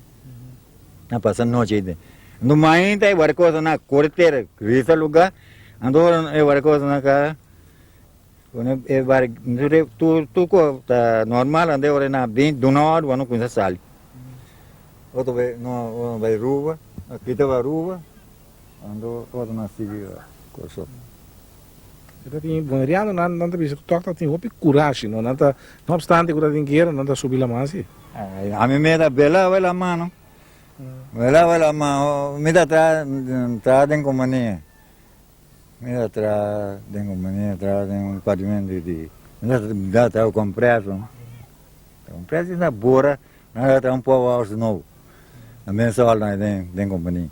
Speaker 3: Não passa noite aí. No main tai warco na corteira risa lugar ando e warco na ka one e bar tu ko ta normal ande ore na bem do nord wano kunsa sali outro vai no vai rua aqui tava rua ando outro na sigi corso
Speaker 2: Kita tem banhariano não tá bisa toca tem hopi coragem não obstante que tem guerra não tá subir lá mais
Speaker 3: a mim me dá bela vai lá mano Vela ma me da tra den companhia. Me da tra den companhia, tra den pagamento de. Me da tra o compresso. Compresso na bora, na tra pouco aos novo. A mensal na den companhia.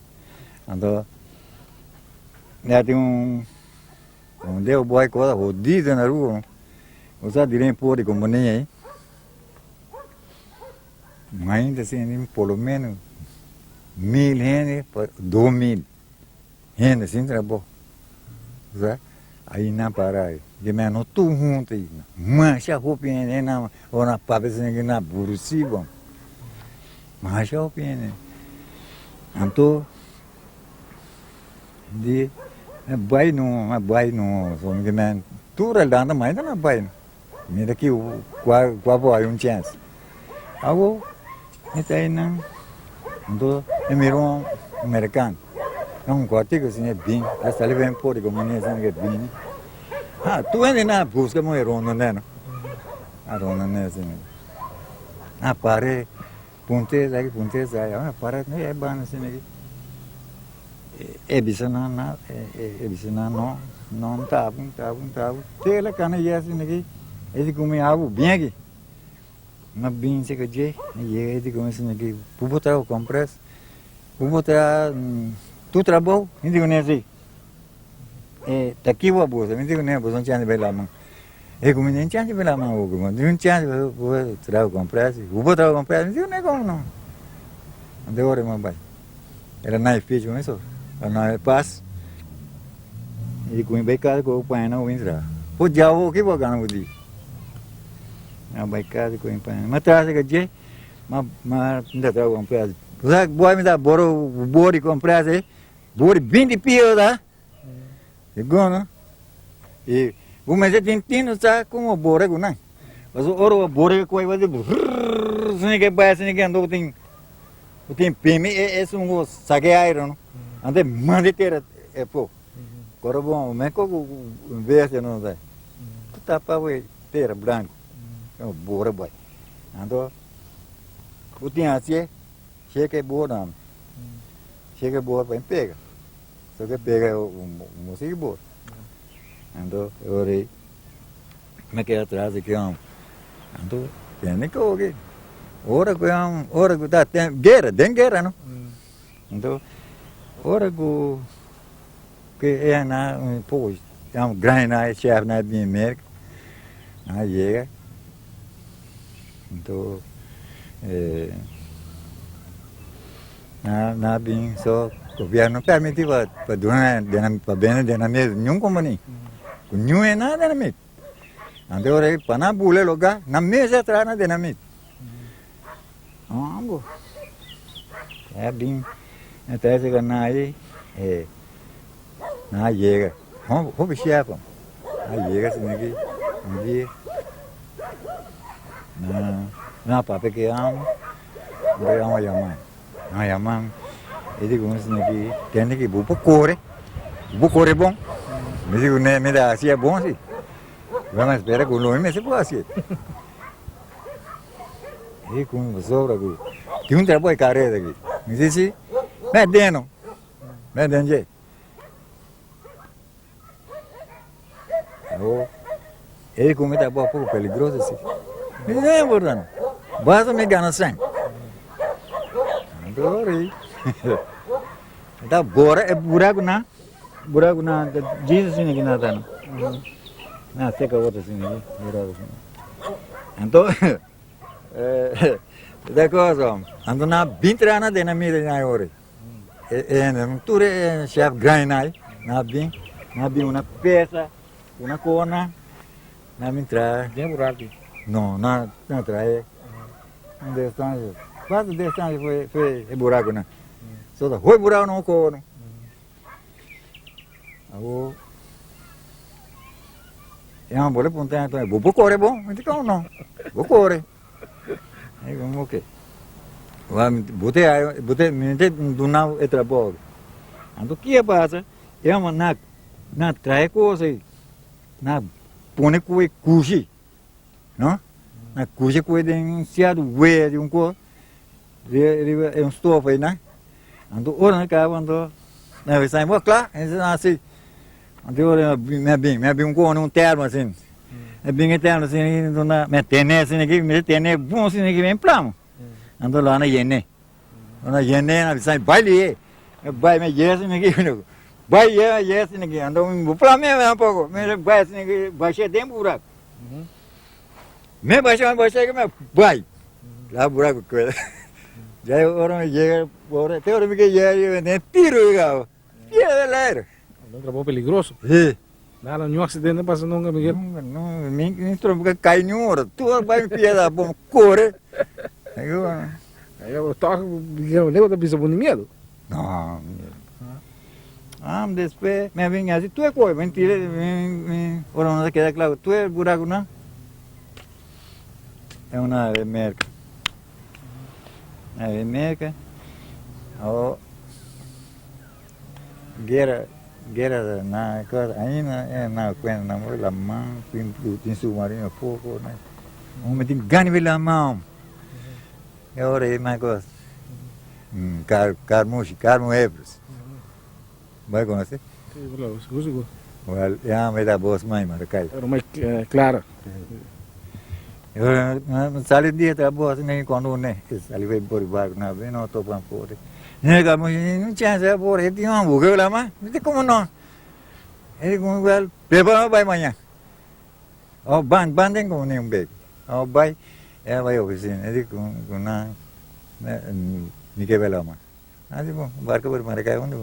Speaker 3: Então, né tem deu boy coisa rodida na rua. Usa direm por de companhia aí. Mas ainda assim, pelo menos 1000 gente, 2000 gente, assim, trabalhou. Aí não para, de menos tudo junto aí. Mancha a roupa, ou na papezinha aqui na buruci, bom. Mancha a roupa, então, de vai no, só me man, tudo andando mais não vai. Me daqui qual vai chance. Agora, isso aí não. Então, eu miro americano. Não gosto que assim é bem. Essa ali vem por como nem assim é bem. Tu ainda não busca muito ronda, né? A ronda né assim. Pare, ponte sai, para não é bom assim aqui. É bisa não tá. Tela cana ia assim aqui. Ele come água bem aqui. Mas bem se que je, ele começa aqui, por botar o compresso, por botar tu trabalho, não digo nem assim. Daqui eu vou, não digo nem, não tinha de bela mão. Eu como nem tinha de bela mão, não tinha de vou tirar o compresso, vou botar o compresso, não digo nem como não. Não deu hora mais bem. Era na ficha mesmo, era na pass. Ele com bem cara com o pai não entra. pô jawo que vou ganhar o dia. A baicada com empanha. Mas traz que je, mas ainda trago um pedaço. Você boa me dá bori comprar aí, bori 20 pio da. É bom, não? E o mês de tino tá com o bori com não. Mas o bori com vai de se que vai se que andou tem peme é um saque iron. Ande mande ter é pô. Agora bom, o meco verde não dá. Tá para ver ter branco. É o bori boy. Ando o tinha assim, chega é boa não. Chega é boa vai pega. Só que pega o música boa. Ando ore me quer atrás aqui ando tem que ouvir. Ora que tá tem guerra não. Ando ora que é na pô é um grande na chefe na minha América. Aí chega. Então na bem só o governo permitiu para donar para bem de na mesmo nenhum companhia. Nenhum é nada na mesmo. Então aí para na bule logo na mesa atrás na de na mesmo. Bom. É bem até chegar na aí na chega. Vamos chefe. Aí chega assim na papai que Ayamam, ele gosta de tem que buco core bom, me digo né me dá assim é bom assim, vamos esperar com o nome se pode assim, e com o sobra que um trabalho careta aqui, me disse, me deno je, ele com me dá pouco perigoso assim, me lembro basta me ganhar sangue. Adorei. Então, agora é buraco na diz assim que nada não. Na seca outra assim buraco assim. Então, da coisa, ando na 20 anos de na minha na hora. Tudo é chef ganha na bem uma peça, uma cona, na minha
Speaker 2: Tem buraco.
Speaker 3: não traz. Distância. Quase distância foi buraco, né? Só foi buraco no cono. Agora, é uma bola ponta, então é vou correr bom, mas não, vou correr. Aí como o quê? Botei, me do não é trabalho. Então o que é passa? É uma na trai coisa aí, na põe com cuji, não? Na cuja com de enfiado de um cor, é estofa aí, né? Ando ora na casa ando, na vez sai claro, assim, ando ora me bem um cor termo assim, é bem eterno assim, na me tene assim aqui, me tene bom assim aqui bem plano, ando lá na yene na sai baile, vai me yes aqui, vai yes aqui, ando um plano um pouco, me vai assim aqui, baixa tempo buraco. Me baixar que me vai. Lá buraco coisa. Já agora chega, agora tem hora que já nem tiro igual. Tira lá.
Speaker 2: Um trabalho perigoso.
Speaker 3: Sim.
Speaker 2: Nada, nenhum acidente passa nunca, Miguel.
Speaker 3: Não, me tromba cai nenhum hora. Tu vai me piar bom corre.
Speaker 2: Aí eu toco, Miguel, nem outra pessoa com medo.
Speaker 3: Não. Depois me vem assim, tu é coisa, mentira, ora não queda claro, tu é buraco não? É uma América. É América. Oh, guerra na coisa ainda é na coisa na mão, lamão, tem submarino pouco, né? Homem tem ganho pela mão. É hora aí mais coisa. Carmo Ebros. Vai conhecer?
Speaker 2: Seguro.
Speaker 3: Well, é me dá boas mãe, mas cai.
Speaker 2: Era mais clara.
Speaker 3: Sali dia tá boa assim quando né, sali vai por baixo na bem não tô para fora. Nega, mas não tinha essa por aí tinha um bugue lá mas não tem como não. Ele como well, prepara vai amanhã. Bandem como nem um bebê. Vai vai oficina, ele com na me que bela mas. Bom, barco por marcar onde.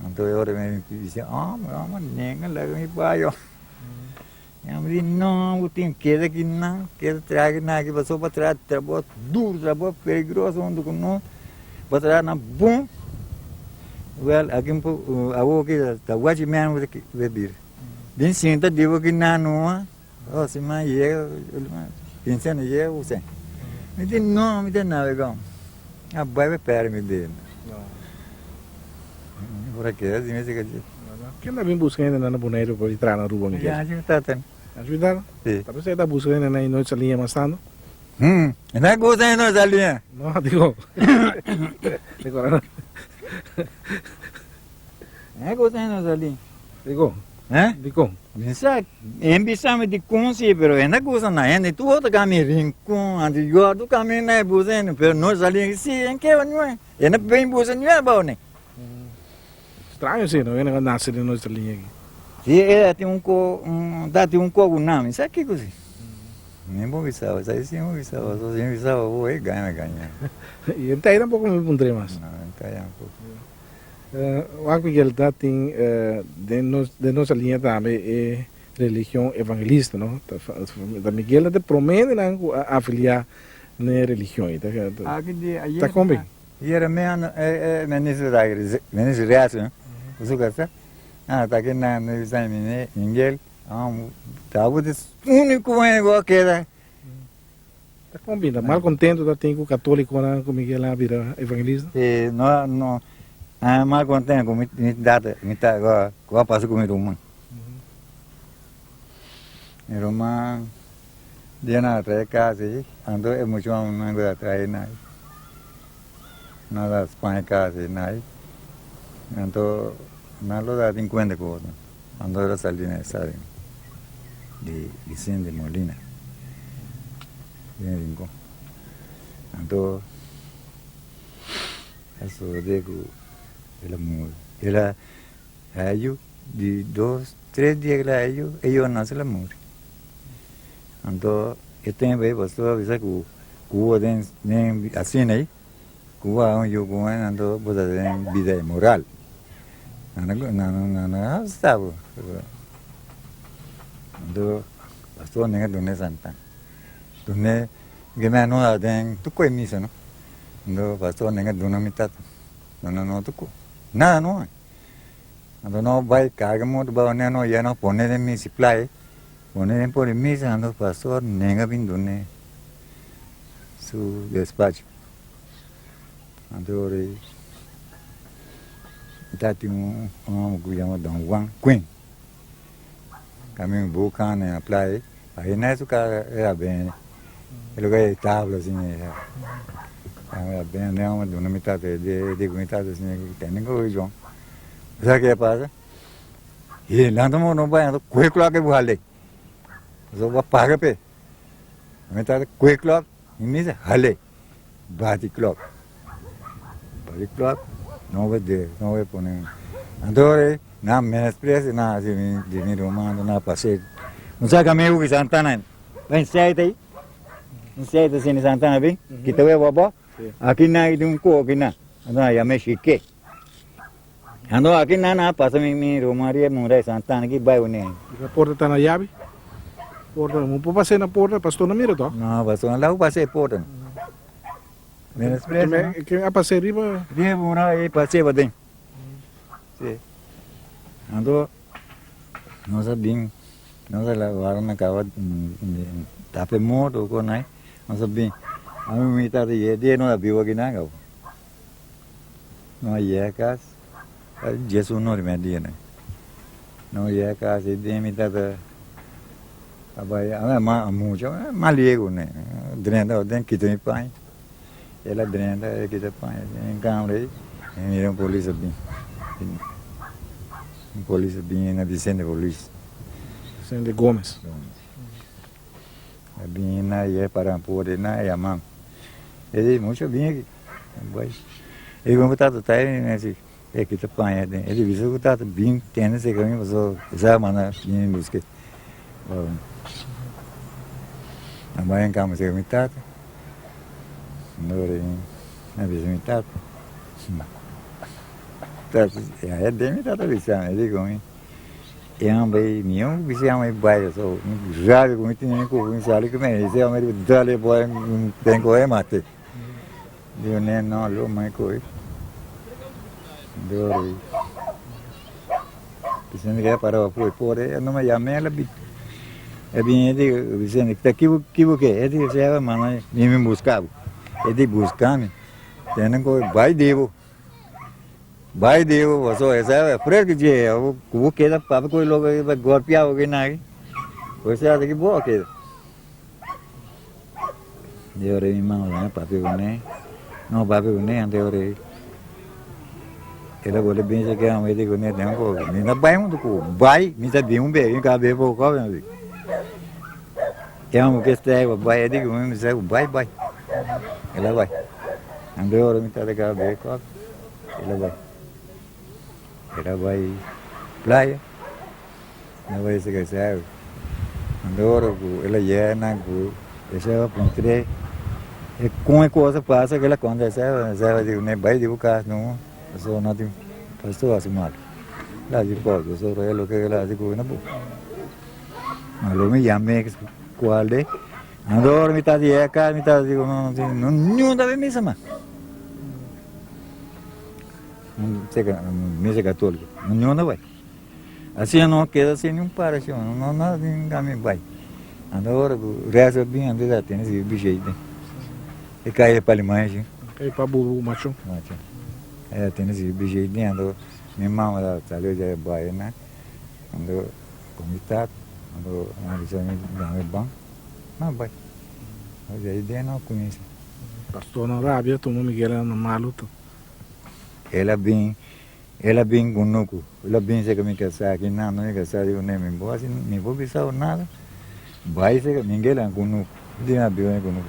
Speaker 3: Então eu me disse, mas ninguém lá me vai, ó. Eu me disse, não, eu tenho que aqui não, quero trazer na aqui, você vai trazer trabalho duro, trabalho perigoso, onde não, vai trazer na bom. Well, aqui a o que tá watch man vai vir. Bem sim, tá devo que na não, ó, se mais é, pensando é o sem. Me disse, não, me dê nada, igual. A vai para me dê. Por aqui, assim, me diz.
Speaker 2: Quem está bem buscando na boneira para entrar na rua, Miguel?
Speaker 3: Já está tendo.
Speaker 2: Ajudar?
Speaker 3: Sim.
Speaker 2: Talvez você está buscando na noite linha mais tanto?
Speaker 3: Não é coisa não, Zalinha.
Speaker 2: Não, digo. Digo, não.
Speaker 3: Não é coisa não, Zalinha.
Speaker 2: Digo.
Speaker 3: Hã?
Speaker 2: Digo.
Speaker 3: Pensa, ambisamos de consciência, pero é coisa não, é tu outro caminho rincão, ande eu do caminho não é buscando, pero nós Zalinha sim, em que não é? É não bem buscando não é bom, né?
Speaker 2: Estranho sim, não é que nasce de noite linha aqui.
Speaker 3: Se é tem um cogo não, isso aqui coisa. Nem vou visar, isso aí sim vou visar, só sem visar vou ganhar.
Speaker 2: E então aí tampouco me pondrei mais.
Speaker 3: Não, tá aí um pouco.
Speaker 2: O que Miguel está tem de nossa linha também é religião evangelista, não? Da Miguel te promete não afiliar na religião, tá com bem?
Speaker 3: E era mesmo, menos reação, o que está? Tá aqui na visão Miguel, tá o único que era.
Speaker 2: Tá combina, mal contente da tem com o católico lá com Miguel lá vira evangelista?
Speaker 3: Não, mal contente com me tá agora passo com meu irmão. Meu irmão dia na atrás casa, andou é muito não agora atrás nada Espanha casa então na loja de 50 coisas, andou era salina sabe de Vicente Molina. Então, isso digo, ela aí de 2, 3 dias que aí eu não se lamur. Então, eu tenho bem você avisa que o nem assim aí, que o eu com então você tem vida moral. Não sabe. Então, pastor nem do Santa. Dune gimana no ada tu koi misa no ndo pastor nenga duna mitat no tu ko na no ando no vai kaga mo ba ne no ya no pone de mi supply pone por misa ando pastor nenga bin dune su despacho ando re tati mo guyamo don wan queen caminho boca ne apply aí nessa cara era bem ele vai estável assim era bem não de uma metade de metade assim tem nem coisa João sabe que passa e lá não vai ando currículo que vou ler só vai pagar pe metade currículo e misa hale bate clock não vai pôr andore na menospreza na assim de mim romano na passei não sabe caminho que Santana bem certo aí não sei se em Santana bem que tu é bobo aqui na de aqui na anda ya me chique ando aqui na passa me Romaria Murai Santana que vai unir
Speaker 2: A porta tá na chave? Porta, não pode passar na porta, pastor não mira, tá?
Speaker 3: não pastor lá passei porta menospreza
Speaker 2: Que a passar riba?
Speaker 3: dia Murai passei para dentro sim ando não sabia não sei lá agora na cava tape moto ko nai não sabia a mim tá de dia não viu aqui na cava não é cas Jesus não me dia não é cas de me tá abai a muito maliego né drenda den que tem pai ela drenda que tem pai em câmara e polícia bem na Vicente Polícia
Speaker 2: Vicente Gomes.
Speaker 3: bem na ia para poder na ia mam ele muito bem aqui mas ele como tá nesse é que tá pai ele viu que tá bem tem esse caminho só já mana bem busque a mãe em cama se mitad não é na Vicente tá, é demi tá visando, ele come. É um bem nenhum, bicho é um bairro só, já que muito nem com um sali que me diz, é um dali boy tem que mate. Dio nem não lo mais coi. Deu dizendo que é para foi por aí, não me chamei ela bi. É bem ele dizendo que aqui o que é, ele já mano me buscava. Ele buscando, tem que vai devo, só essa é fresco de o que da para coi logo vai golpear o que não. Você acha que boa que? Deu aí mal, né, papi né? Não papi né, deu aí. Ele boleh bem que é um ele que né tem co. Ainda vai muito co. Vai, me tá bem bem, cabe pouco, cabe. É um que está vai ele que me diz vai. Ele vai. Andou me tá de cabe, co. Ele vai. Ele vai praia. Não vai se que sai. Andou ele é na co. Esse é o ponto. E com a coisa passa que ela acontece, ela diz, nem vai divulgar, não, só não tem, pastor assim mal. Lá de pode, só é o que ela diz, não pode. Mas o me chamei, qual é? Andor, me tá de eca, me tá de, não dá bem mesmo, mas. Não sei que, mesa católica, não vai. Assim não queda assim nenhum para, assim, não nada nem caminho vai. Andor, reza bem, ande lá, tem esse bicho aí, né? E cai para Alemanha,
Speaker 2: Cai para o macho.
Speaker 3: É, tem esse bicho aí dentro. Minha mãe lá, saiu de Bahia, né? Quando comitado, quando analisou me bom, não vai. Mas aí dentro não conhece.
Speaker 2: Pastor na Arábia, tomou Miguel na maluta.
Speaker 3: Ela bem conosco. Ela bem se que me casar aqui, não me casar, eu nem me vou assim, me vou pensar nada. Vai se que Miguel é conosco. Dia bem é conosco.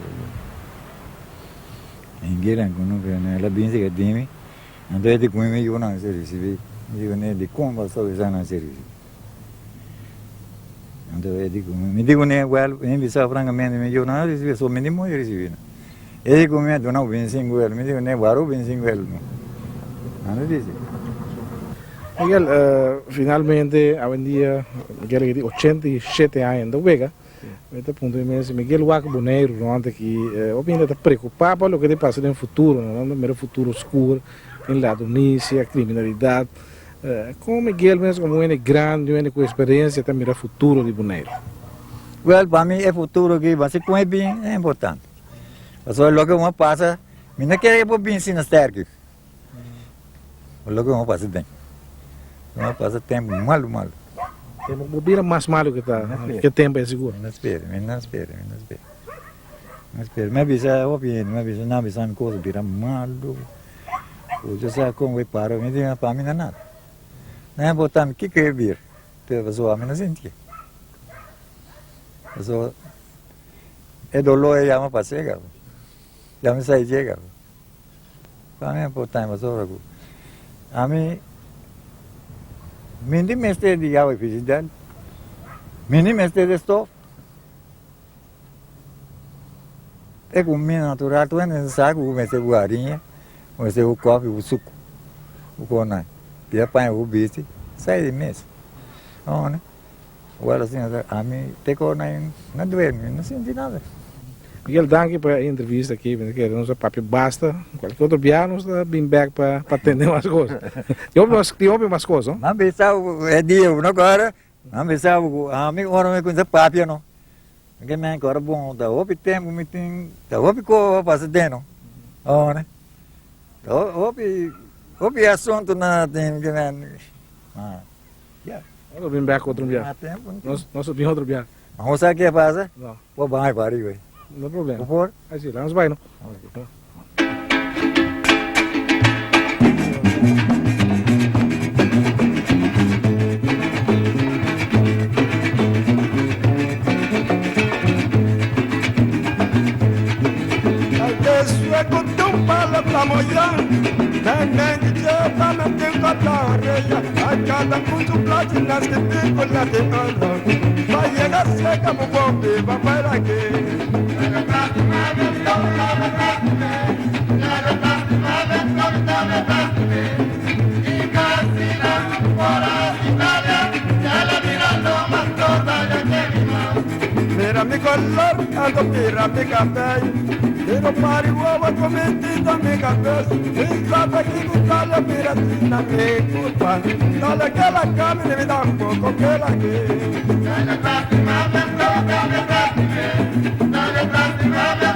Speaker 3: Ingela conosco, né? Ela bem se que dime. Então ele come eu não sei receber. Digo né, de como só isso não sei receber. Então ele come. Me digo né, well, em vista francamente, eu não recebi, só mínimo eu recebi. Ele come, eu não vim sem well. Me digo né, varo vim sem well. Não disse.
Speaker 2: Miguel, finalmente, hoje em dia, Miguel tem 87 anos, então pega. Este ponto de vista, Miguel Waco Boneiro, não que obviamente está preocupado com o que passa no futuro, no futuro escuro, em lado a criminalidade. Como Miguel mesmo, como é grande, com experiência, também é o futuro de Boneiro.
Speaker 3: Well, para mim é futuro que você conhece bem, é importante. Só logo que uma passa, me não quer ir bem sem estar aqui. Logo que uma passa bem. Uma passa tempo malo.
Speaker 2: O bira mais malo que tempo é seguro.
Speaker 3: Não espere. Me avisa, não avisa me coisa, bira malo. Eu sei como vai parar, me diga para mim não é nada. Não é botar me que é vir. Pessoa, me não sente. Pessoa, é dolor, é uma passega. Já me sai chega. Para mim é importante, pessoa. A mim Mindi mestre di yawe president. Mindi mestre de sto. É comida natural, tu é necessário o mestre guarinha, o mestre o copo, o suco, o conai. E apanha o bicho, sai de mês. Não, né? Agora assim, a mim, tem conai, não dorme, não sente nada.
Speaker 2: Miguel, danke para a entrevista aqui, porque não sei papo basta. Qualquer outro dia nós está bem back para atender umas coisas. Tem umas coisas, não?
Speaker 3: Não pensava, é dia, não agora. Não pensava, a mim agora me conhece papo, não. Porque me agora bom, da outro tempo me tem, da outro coisa passa dentro, oh, né? Da outro assunto não tem que me,
Speaker 2: Nós bem back outro dia. Nós bem outro dia.
Speaker 3: Vamos saber o que passa?
Speaker 2: Não.
Speaker 3: Vou vai para aí.
Speaker 2: Não tem problema.
Speaker 3: Por?
Speaker 2: Assim, lá nós vai, não?
Speaker 1: Cada cucho platina que te con la de va a llegar seca mu bombe va para que mi color, ando pira mi café. Pero pari uova commentita mi café. Pensate che tutta la piratina mi colpa. Dale che la camina mi dà un poco che la che.